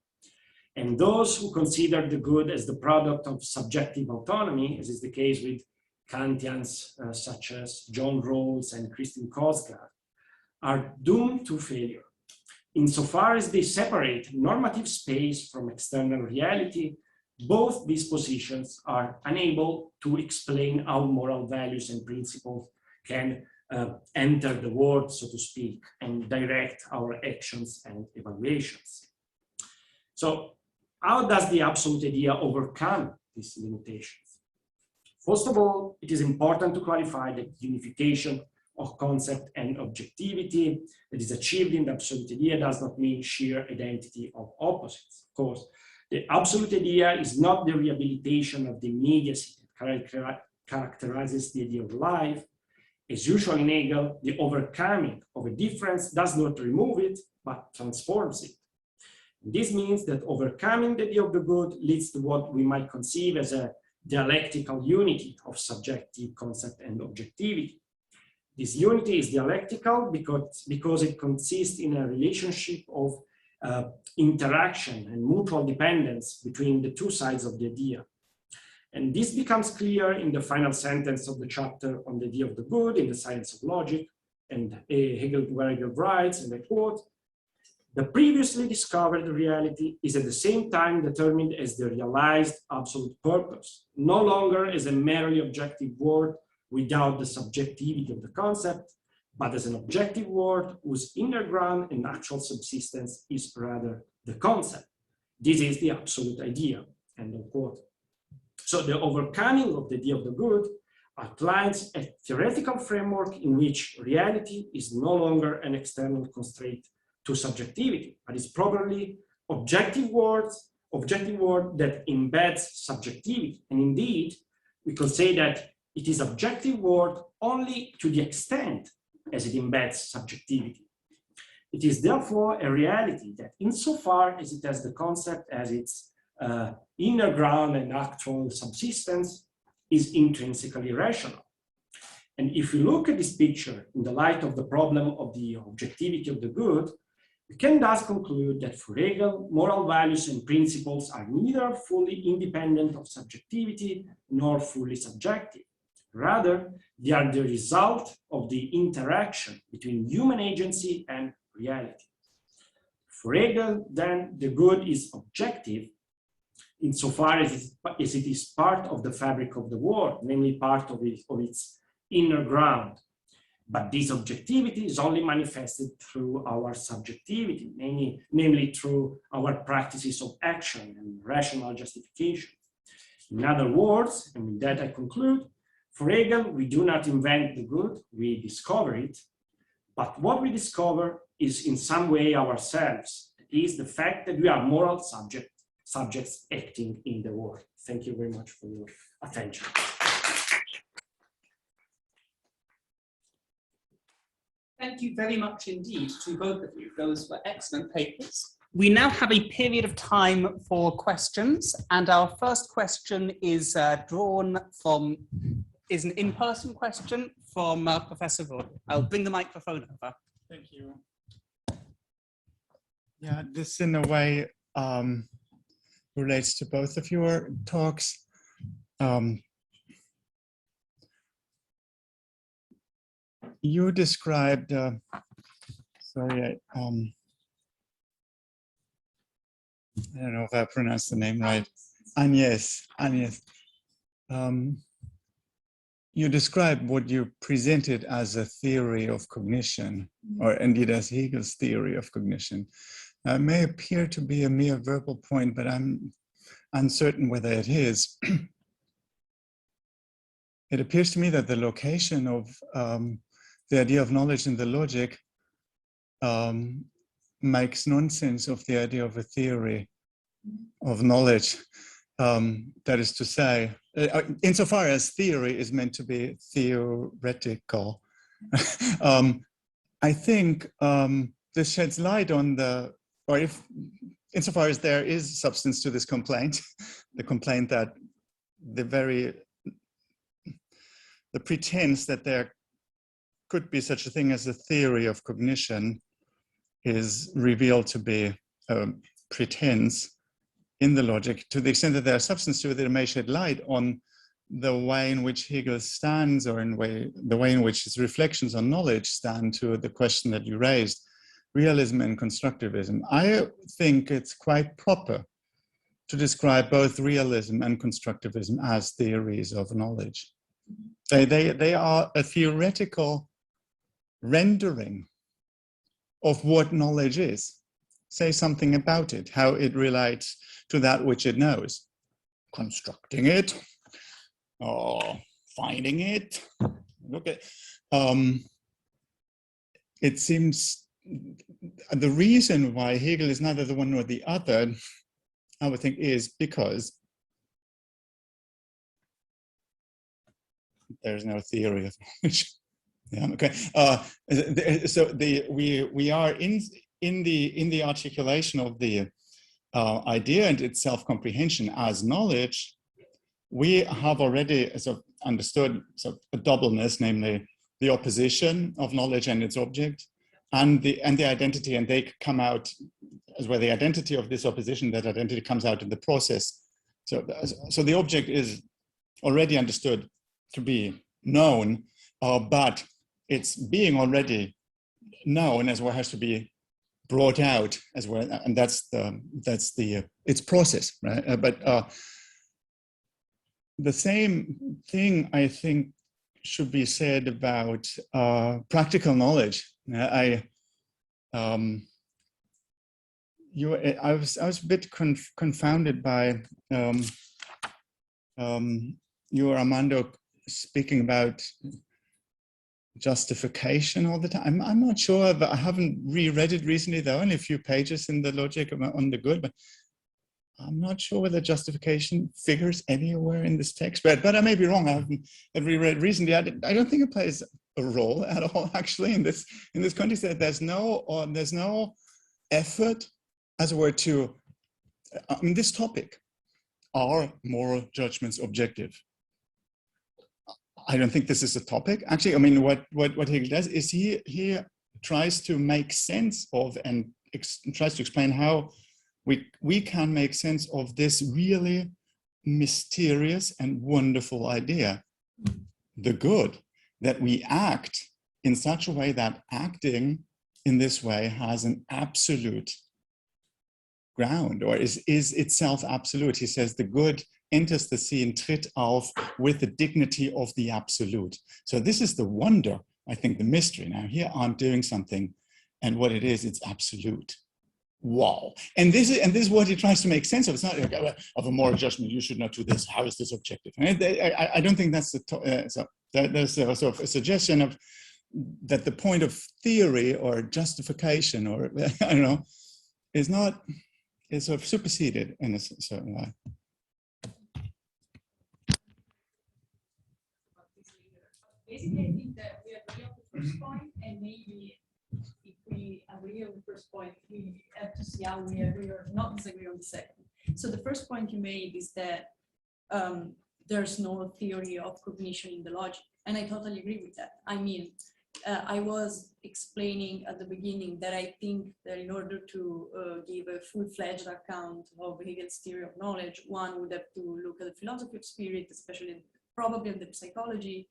and those who consider the good as the product of subjective autonomy, as is the case with Kantians such as John Rawls and Christine Korsgaard, are doomed to failure. Insofar as they separate normative space from external reality, both these positions are unable to explain how moral values and principles can enter the world, so to speak, and direct our actions and evaluations. So how does the absolute idea overcome these limitations? First of all, it is important to clarify that unification of concept and objectivity that is achieved in the absolute idea does not mean sheer identity of opposites. Of course, the absolute idea is not the rehabilitation of the immediacy that characterizes the idea of life. As usual in Hegel, the overcoming of a difference does not remove it, but transforms it. This means that overcoming the idea of the good leads to what we might conceive as a dialectical unity of subjective concept and objectivity. This unity is dialectical because it consists in a relationship of interaction and mutual dependence between the two sides of the idea. And this becomes clear in the final sentence of the chapter on the idea of the good in the Science of Logic, and Hegel writes, and I quote, "The previously discovered reality is at the same time determined as the realized absolute purpose, no longer as a merely objective word without the subjectivity of the concept, but as an objective word whose inner ground and actual subsistence is rather the concept. This is the absolute idea," end of quote. So the overcoming of the idea of the good outlines a theoretical framework in which reality is no longer an external constraint to subjectivity, but is properly objective word that embeds subjectivity. And indeed, we could say that it is objective word only to the extent as it embeds subjectivity. It is therefore a reality that insofar as it has the concept as its inner ground and actual subsistence, is intrinsically rational. And if we look at this picture in the light of the problem of the objectivity of the good, we can thus conclude that for Hegel, moral values and principles are neither fully independent of subjectivity nor fully subjective. Rather, they are the result of the interaction between human agency and reality. For Hegel, then, the good is objective insofar as it is part of the fabric of the world, namely part of its inner ground. But this objectivity is only manifested through our subjectivity, namely through our practices of action and rational justification. In other words, and with that I conclude, for Hegel, we do not invent the good, we discover it. But what we discover is in some way ourselves. It is the fact that we are moral subjects subjects acting in the world. Thank you very much for your attention. Thank you very much indeed to both of you. Those were excellent papers. We now have a period of time for questions, and our first question is an in-person question from Professor Wood. I'll bring the microphone over. Thank you. Yeah, this in a way relates to both of your talks. You described, sorry, I don't know if I pronounced the name right. Agnese. You described what you presented as a theory of cognition, or indeed as Hegel's theory of cognition. It may appear to be a mere verbal point, but I'm uncertain whether it is. It appears to me that the location of the idea of knowledge in the logic makes nonsense of the idea of a theory of knowledge. That is to say, insofar as theory is meant to be theoretical, I think this sheds light on the, or if, insofar as there is substance to this complaint, the complaint that the pretense that there could be such a thing as a theory of cognition is revealed to be a pretense in the logic, to the extent that there is substance to it, it may shed light on the way in which Hegel stands, or the way in which his reflections on knowledge stand to the question that you raised, realism and constructivism. I think it's quite proper to describe both realism and constructivism as theories of knowledge. They are a theoretical rendering of what knowledge is. Say something about it, how it relates to that which it knows. Constructing it, or finding it. Look at, it seems the reason why Hegel is neither the one nor the other, I would think, is because there's no theory of knowledge. Yeah, okay. So we are in the articulation of the idea and its self-comprehension as knowledge. We have already sort of understood sort of a doubleness, namely the opposition of knowledge and its object, and the identity, and they come out as well. The identity of this opposition, that identity comes out in the process. So the object is already understood to be known, but it's being already known as well has to be brought out as well, and that's its process, right? But the same thing, I think, should be said about practical knowledge. I was a bit confounded by you, Armando, speaking about justification all the time. I'm not sure, but I haven't reread it recently. There are only a few pages in the logic on the good, but I'm not sure whether justification figures anywhere in this text. But I may be wrong. I haven't reread recently. I don't think it plays a role at all, actually, in this context. That there's no effort, as it were, to. I mean, this topic: are moral judgments objective? I don't think this is a topic. Actually, I mean, what Hegel does is he tries to make sense of and tries to explain how we can make sense of this really mysterious and wonderful idea, the good, that we act in such a way that acting in this way has an absolute ground, or is itself absolute. He says the good enters the scene, tritt auf, with the dignity of the absolute. So this is the wonder, I think, the mystery. Now here I'm doing something, and what it is, it's absolute. Wow. And this is what he tries to make sense of. It's not like, of a moral judgment, you should not do this. How is this objective? I don't think that's there's a sort of a suggestion of that the point of theory or justification, or I don't know, is not is sort of superseded in a certain way. Basically, I think that we agree on the first point, and maybe if we agree on the first point, we have to see how we agree or not disagree on the second. So the first point you made is that there's no theory of cognition in the logic, and I totally agree with that. I mean, I was explaining at the beginning that I think that in order to give a full-fledged account of Hegel's theory of knowledge, one would have to look at the philosophy of spirit, especially probably in the psychology.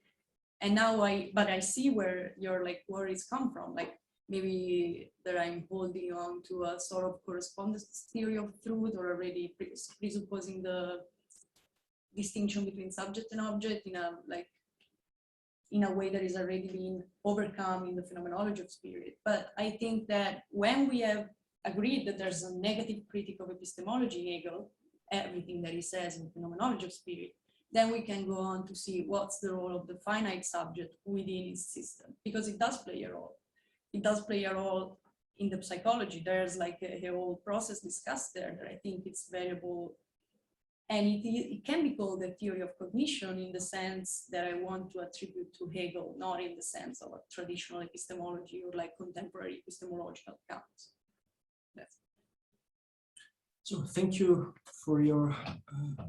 And now I see where your like worries come from, like maybe that I'm holding on to a sort of correspondence theory of truth, or already presupposing the distinction between subject and object in a way that is already being overcome in the phenomenology of spirit. But I think that when we have agreed that there's a negative critique of epistemology in Hegel, everything that he says in the phenomenology of spirit, then we can go on to see what's the role of the finite subject within his system, because it does play a role. It does play a role in the psychology. There's like a whole process discussed there that I think it's valuable. And it can be called a theory of cognition in the sense that I want to attribute to Hegel, not in the sense of a traditional epistemology or like contemporary epistemological accounts. So thank you for your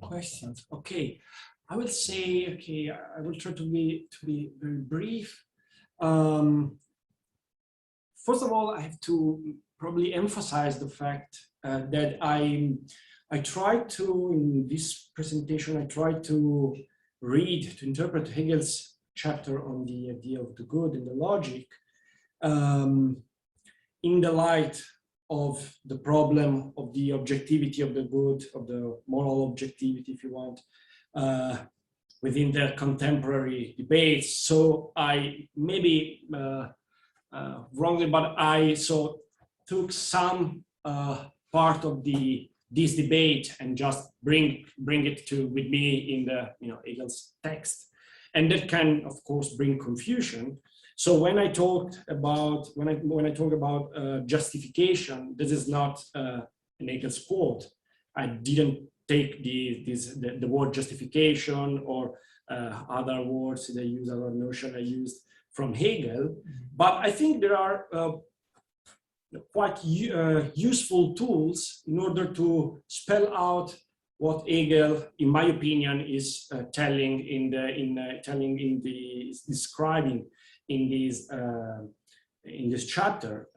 questions. Okay, I will say, okay, I will try to be very brief. First of all, I have to probably emphasize the fact that I tried to, in this presentation, I tried to interpret Hegel's chapter on the idea of the good and the logic in the light of the problem of the objectivity of the good, of the moral objectivity, if you want, within the contemporary debates. So I maybe wrongly, but I took some part of this debate and just bring it with me in the Hegel's text, and that can of course bring confusion. So when I talk about justification, this is not an Hegel's quote. I didn't take the word justification or other words that I use, other notion I used from Hegel, but I think there are quite useful tools in order to spell out what Hegel, in my opinion, is describing in this chapter,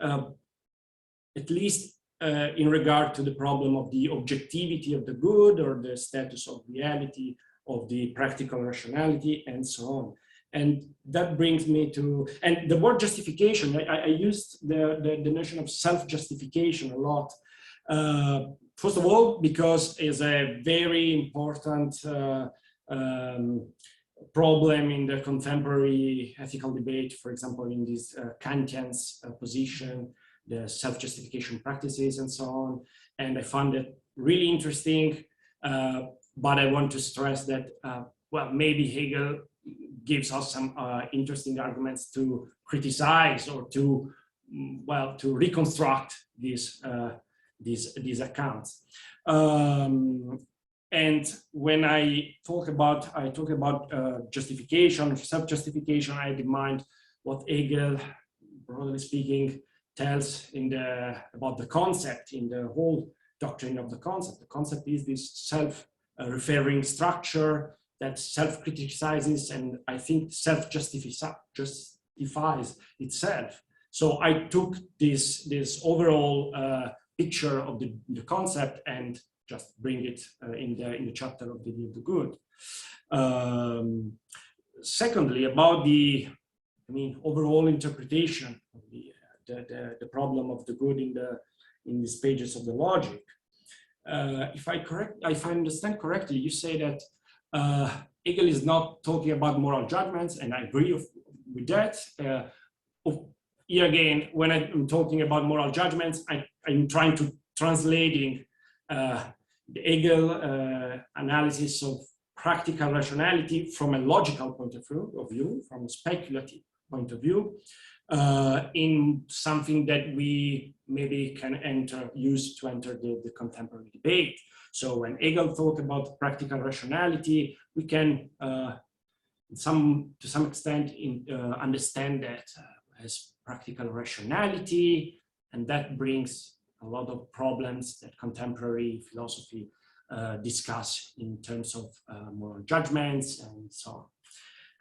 at least in regard to the problem of the objectivity of the good, or the status of reality, of the practical rationality, and so on. And that brings me to, and the word justification, I used the notion of self-justification a lot. First of all, because it's a very important problem in the contemporary ethical debate, for example, in this Kantian's position, the self-justification practices and so on. And I found it really interesting, but I want to stress that, well, maybe Hegel gives us some interesting arguments to criticize or to, well, to reconstruct these accounts. And when I talk about justification, self-justification, I have in mind what Hegel, broadly speaking, tells about the concept in the whole doctrine of the concept. The concept is this self-referring structure that self-criticizes and I think self-justifies itself. So I took this overall picture of the concept and just bring it in the chapter of the idea of the good. Secondly, about the overall interpretation of the problem of the good in these pages of the logic. If I understand correctly, you say that Hegel is not talking about moral judgments, and I agree with that. Here again, when I'm talking about moral judgments, I'm trying to translating the Hegel analysis of practical rationality from a logical point of view, from a speculative point of view, in something that we maybe can use to enter the contemporary debate. So when Hegel thought about practical rationality, we can, to some extent, understand that as practical rationality, and that brings a lot of problems that contemporary philosophy discuss in terms of moral judgments and so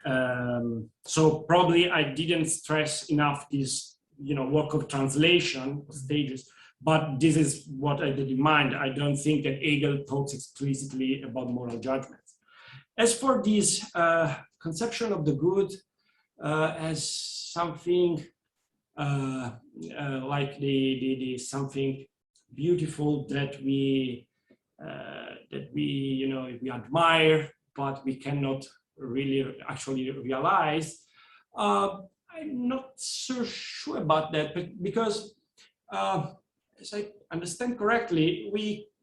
on. So probably I didn't stress enough this, work of translation stages, but this is what I did in mind. I don't think that Hegel talks explicitly about moral judgments. As for this conception of the good as something like the something beautiful that we we admire, but we cannot really actually realize. I'm not so sure about that, but because as I understand correctly,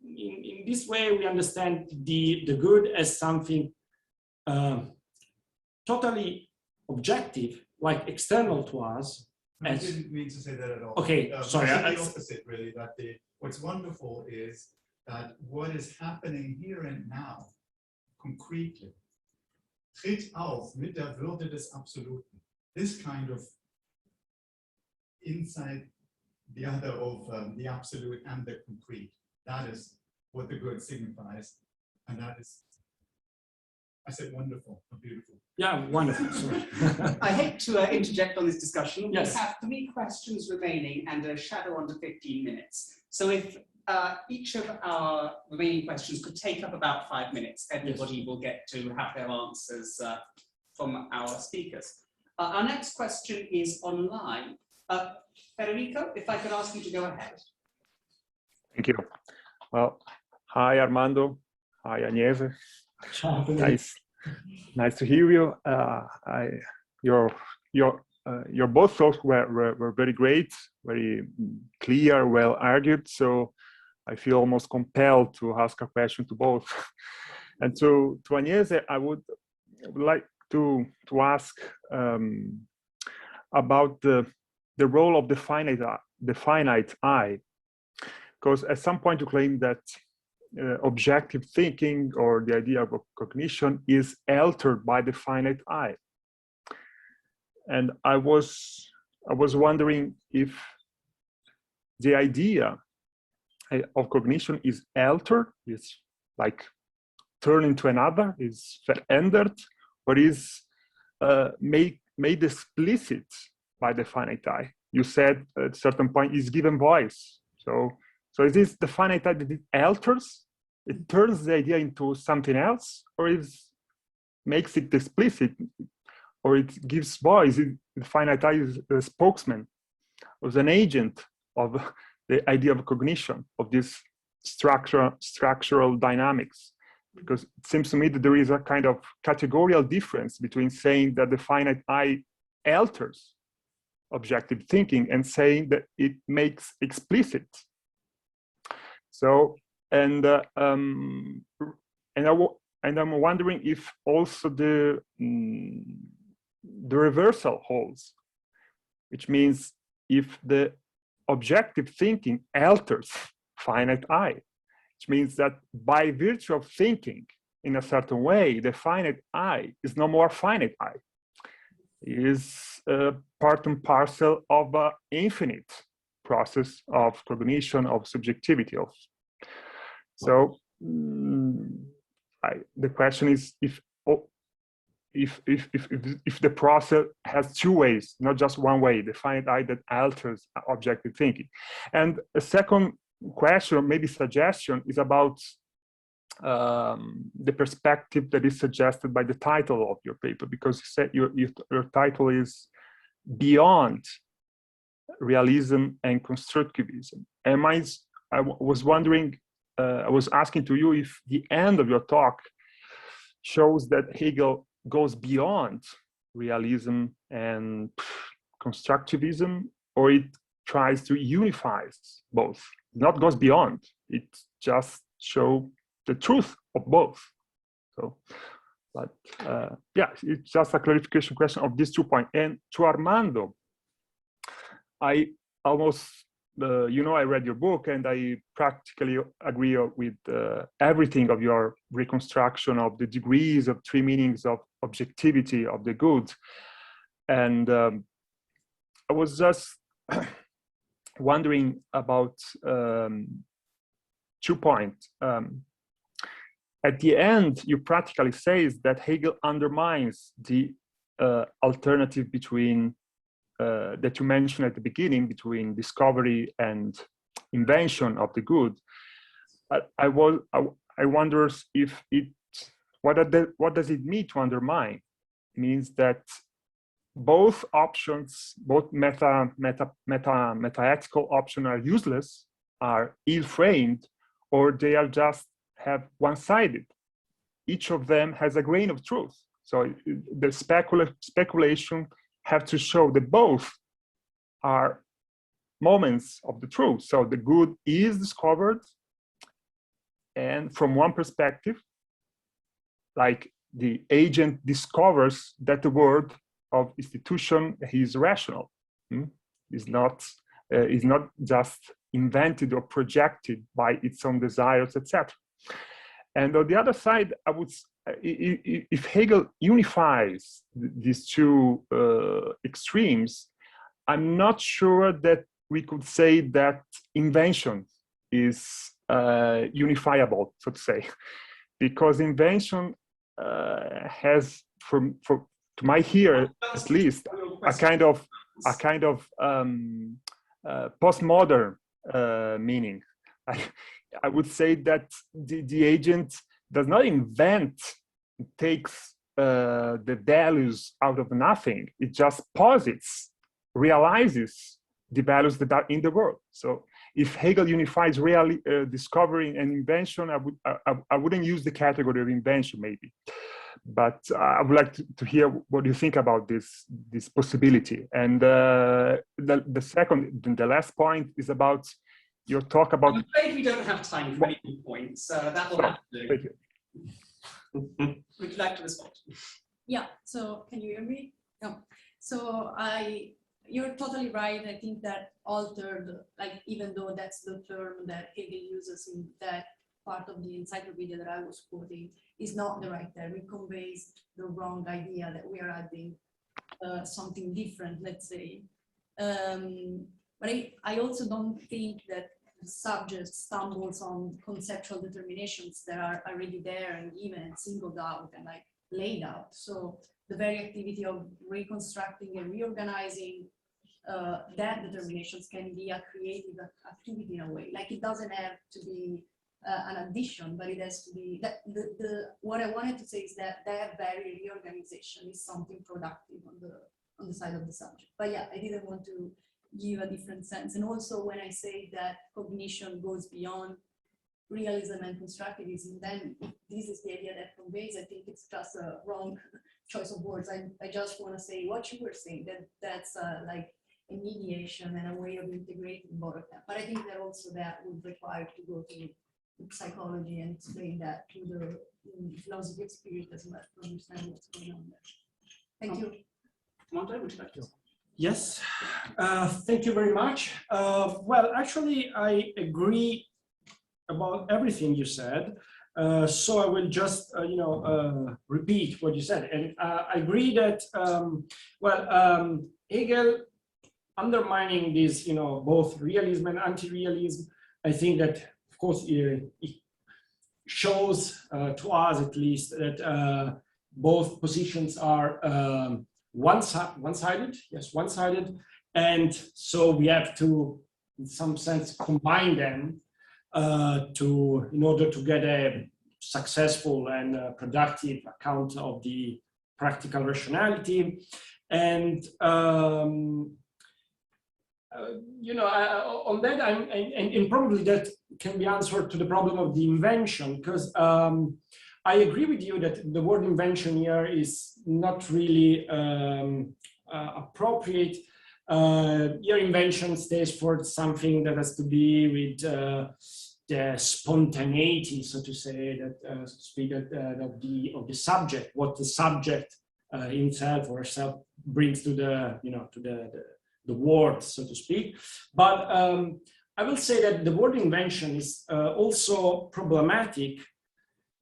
in this way we understand the good as something totally objective, like external to us. I didn't mean to say that at all. Okay, sorry. I the opposite, really. That what's wonderful is that what is happening here and now, concretely, tritt auf mit der Würde des Absoluten. This kind of insight, the other of the absolute and the concrete. That is what the good signifies, and that is, I said wonderful, not beautiful. Yeah, wonderful. Sorry. I hate to interject on this discussion. Yes. We have 3 questions remaining and a shadow under 15 minutes. So if each of our remaining questions could take up about 5 minutes, everybody will get to have their answers from our speakers. Our next question is online. Federico, if I could ask you to go ahead. Thank you. Well, hi Armando, hi Agnese. Nice to hear you. Your both thoughts were very great, very clear, well argued. So I feel almost compelled to ask a question to both. And to Agnese, I would like to ask about the role of the finite I, because at some point you claim that objective thinking or the idea of cognition is altered by the finite I. And I was wondering if the idea of cognition is altered, is like turned into another, is verändert, or is made explicit by the finite I. You said at a certain point is given voice. So is this the finite I that it alters? It turns the idea into something else, or it makes it explicit, or it gives voice? The finite I is a spokesman, or an agent of the idea of cognition, of this structural dynamics. Because it seems to me that there is a kind of categorical difference between saying that the finite I alters objective thinking and saying that it makes explicit. So, and I'm wondering if also the reversal holds, which means if the objective thinking alters finite I, which means that by virtue of thinking in a certain way, the finite I is no more finite I, is part and parcel of an infinite process of cognition, of subjectivity. So the question is if the process has 2 ways, not just one way, the finite I that alters objective thinking. And a second question, maybe suggestion, is about the perspective that is suggested by the title of your paper, because you said your title is Beyond Realism and Constructivism. And I was wondering, I was asking to you if the end of your talk shows that Hegel goes beyond realism and constructivism, or it tries to unify both. Not goes beyond, it just shows the truth of both. So, but yeah, it's just a clarification question of these 2 points. And to Armando, I almost, you know, I read your book and I practically agree with everything of your reconstruction of the degrees of three meanings of objectivity of the good. And I was just wondering about 2 points. At the end, you practically say that Hegel undermines the alternative between that you mentioned at the beginning, between discovery and invention of the good. I wonder if what does it mean to undermine? It means that both options, both meta-ethical options are useless, are ill-framed, or they are just have one-sided. Each of them has a grain of truth. So the speculation have to show that both are moments of the truth. So the good is discovered, and from one perspective, like the agent discovers that the world of institution is rational. Is not just invented or projected by its own desires, etc. And on the other side, I would, if Hegel unifies these two extremes, I'm not sure that we could say that invention is unifiable, so to say, because invention has, to my ear at least, a kind of postmodern meaning. I would say that the agent does not invent, takes the values out of nothing. It just posits, realizes the values that are in the world. So if Hegel unifies really discovery and invention, I wouldn't use the category of invention maybe. But I would like to hear what you think about this possibility. And the last point is about your talk about. I'm afraid we don't have time for any more points, so that will have to do. Thank you. Would you like to respond? Yeah. So can you hear me? No. So you're totally right. I think that altered, like even though that's the term that Hegel uses in that part of the encyclopedia that I was quoting, is not the right term. It conveys the wrong idea that we are adding something different, let's say. But I also don't think that the subject stumbles on conceptual determinations that are already there and given and singled out and like laid out. So the very activity of reconstructing and reorganizing that determinations can be a creative activity in a way. Like it doesn't have to be an addition, but it has to be that what I wanted to say is that very reorganization is something productive on the side of the subject. But yeah, I didn't want to give a different sense. And also when I say that cognition goes beyond realism and constructivism, then if this is the idea that conveys, I think it's just a wrong choice of words. I just want to say what you were saying, that's like a mediation and a way of integrating both of them. But I think that also that would require to go to psychology and explain that to the philosophy of spirit as well to understand what's going on there. Thank you. Armando, would you like to? Yes, thank you very much. Well, actually, I agree about everything you said. So I will just, repeat what you said. And I agree that, Hegel undermining this, both realism and anti-realism, I think that, of course, it shows to us at least that both positions are one-sided, yes, one-sided, and so we have to, in some sense, combine them in order to get a successful and productive account of the practical rationality. And on that, and probably that can be answered to the problem of the invention, because I agree with you that the word invention here is not really appropriate. Your invention stays for something that has to be with the spontaneity, so to say, that speak of the subject, what the subject himself or herself brings to the word, so to speak. But I will say that the word invention is also problematic,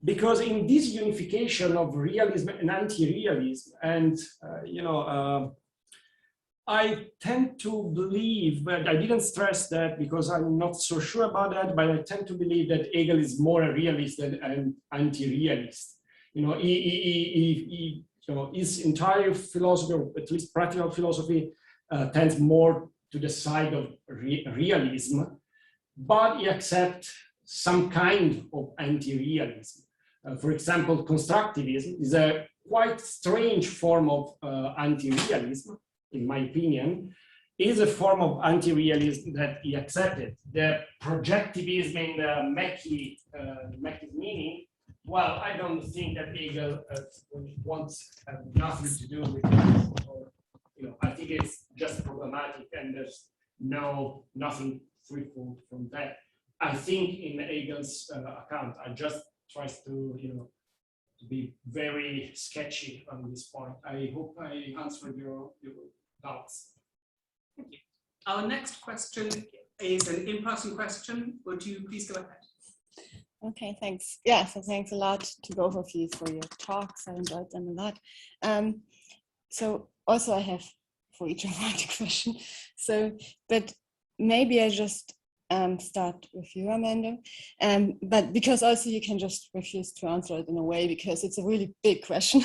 because in this unification of realism and anti-realism, and I tend to believe, but I didn't stress that because I'm not so sure about that, but I tend to believe that Hegel is more a realist than an anti-realist. His entire philosophy, or at least practical philosophy, tends more to the side of realism, but he accepts some kind of anti-realism. For example, constructivism is a quite strange form of anti-realism, in my opinion. Is a form of anti-realism that he accepted. The projectivism in the Mackey's meaning, well, I don't think that Hegel wants nothing to do with that. Or, I think it's just problematic, and there's nothing fruitful from that. I think in Hegel's account, I just tries to to be very sketchy on this point. I hope I answered your doubts. Thank you. Our next question is an in-person question. Would you please go ahead? Okay, thanks. Yeah, so thanks a lot to both of you for your talks. I enjoyed them a lot. So also I have for each of one question. So, but maybe I just start with you, Armando. But because also you can just refuse to answer it in a way, because it's a really big question.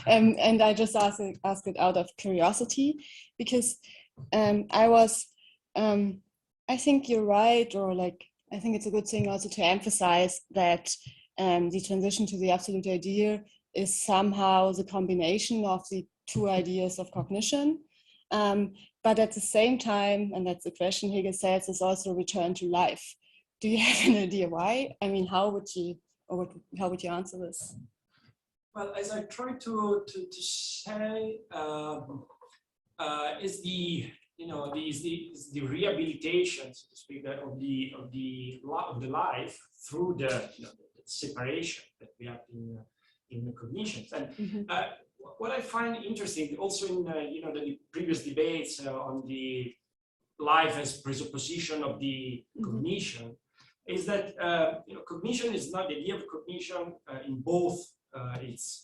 And I just ask it out of curiosity, because I think you're right, or like, I think it's a good thing also to emphasize that the transition to the absolute idea is somehow the combination of the two ideas of cognition. But at the same time, and that's the question Hegel says, is also a return to life. Do you have an idea why? I mean, how would you answer this? Well, as I try to say, is the rehabilitation, so to speak, of the life through the separation that we have in the cognitions. And what I find interesting, also in the previous debates on the life as presupposition of the cognition, is that cognition is not the idea of cognition in both its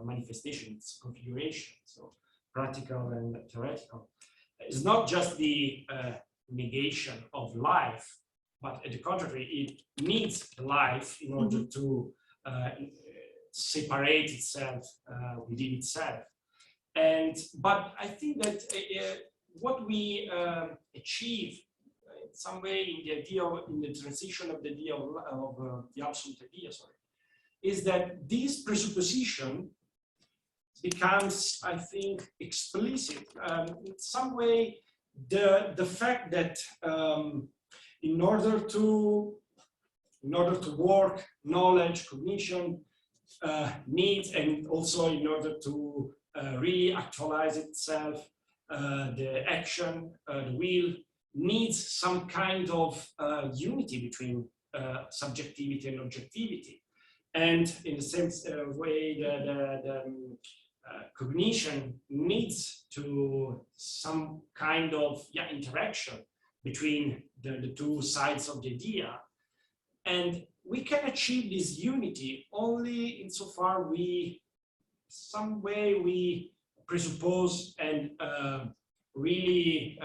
manifestation, its configuration, so practical and theoretical. It's not just the negation of life, but at the contrary, it needs life in order to separate itself within itself. But I think that what we achieve in some way in the idea in the transition of the idea of the absolute idea, is that this presupposition becomes, I think, explicit. In some way, the fact that in order to work, knowledge, cognition needs, and also in order to really actualize itself, the action, the will, needs some kind of unity between subjectivity and objectivity. And in the same way, the cognition needs to some kind of interaction between the two sides of the idea. And we can achieve this unity only insofar we presuppose and really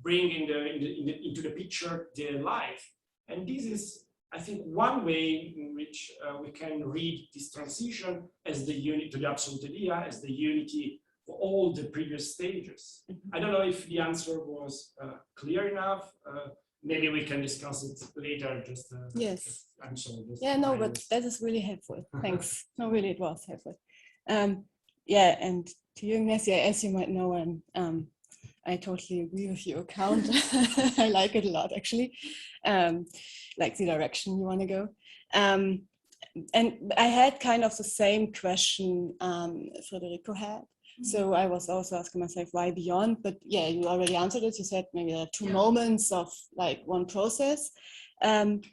bring into the picture the life. And this is, I think, one way in which we can read this transition as the unity to the absolute idea, as the unity for all the previous stages. I don't know if the answer was clear enough. Maybe we can discuss it later. Yes. I'm sorry. Yeah, no, but that is really helpful. Thanks. No, really, it was helpful. Yeah, and to you, Agnese, as you might know, I totally agree with your account. I like it a lot, actually. Like the direction you want to go. And I had kind of the same question Federico had. So I was also asking myself, why beyond? But yeah, you already answered it. You said maybe there are two moments of like one process. And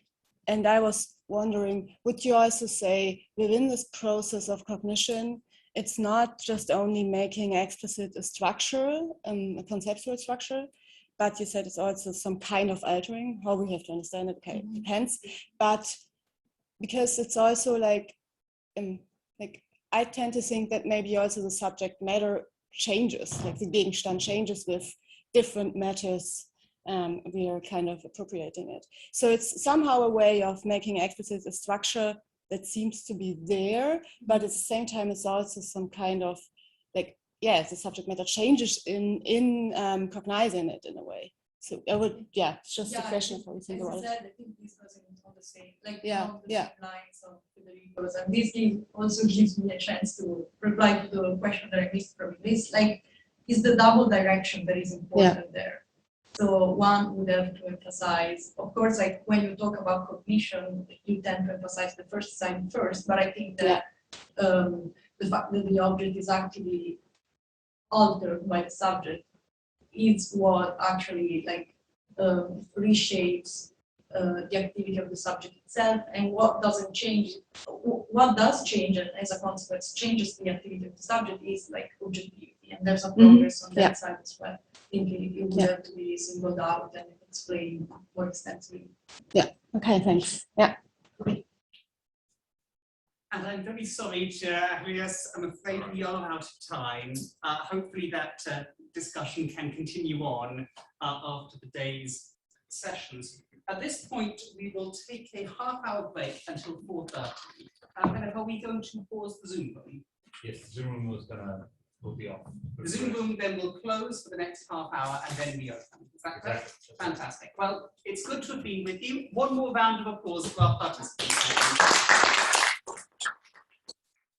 I was wondering, would you also say within this process of cognition, it's not just only making explicit a structure, a conceptual structure, but you said it's also some kind of altering. How we have to understand it, okay, it depends. But because it's also like I tend to think that maybe also the subject matter changes, like the Gegenstand changes with different matters. We are kind of appropriating it. So it's somehow a way of making explicit a structure that seems to be there, but at the same time, it's also some kind of like, yeah, the subject matter changes in cognizing it in a way. So I would, yeah, it's just a question of how we think about it. I think this was on the same, like yeah, the same lines of Federico's, and this also gives me a chance to reply to the question that I missed from this. Like, is the double direction that is important there? So one would have to emphasize, of course, like when you talk about cognition, you tend to emphasize the first sign first, but I think that the fact that the object is actively altered by the subject is what actually like reshapes the activity of the subject itself, and what doesn't change, what does change, and as a consequence changes the activity of the subject is like objectivity, and there's a progress on that side as well. I think it would have to be singled out and explained more extensively. Yeah. Okay. Thanks. Yeah. And I'm very sorry to Agnes, I'm afraid we are out of time. Hopefully that discussion can continue on after the day's sessions. At this point, we will take a half-hour break until 4:30. And are we going to pause the Zoom room? Yes, the Zoom room will be off. The Zoom room then will close for the next half hour and then reopen. Is that correct? Exactly. Fantastic. Well, it's good to have been with you. One more round of applause for our participants.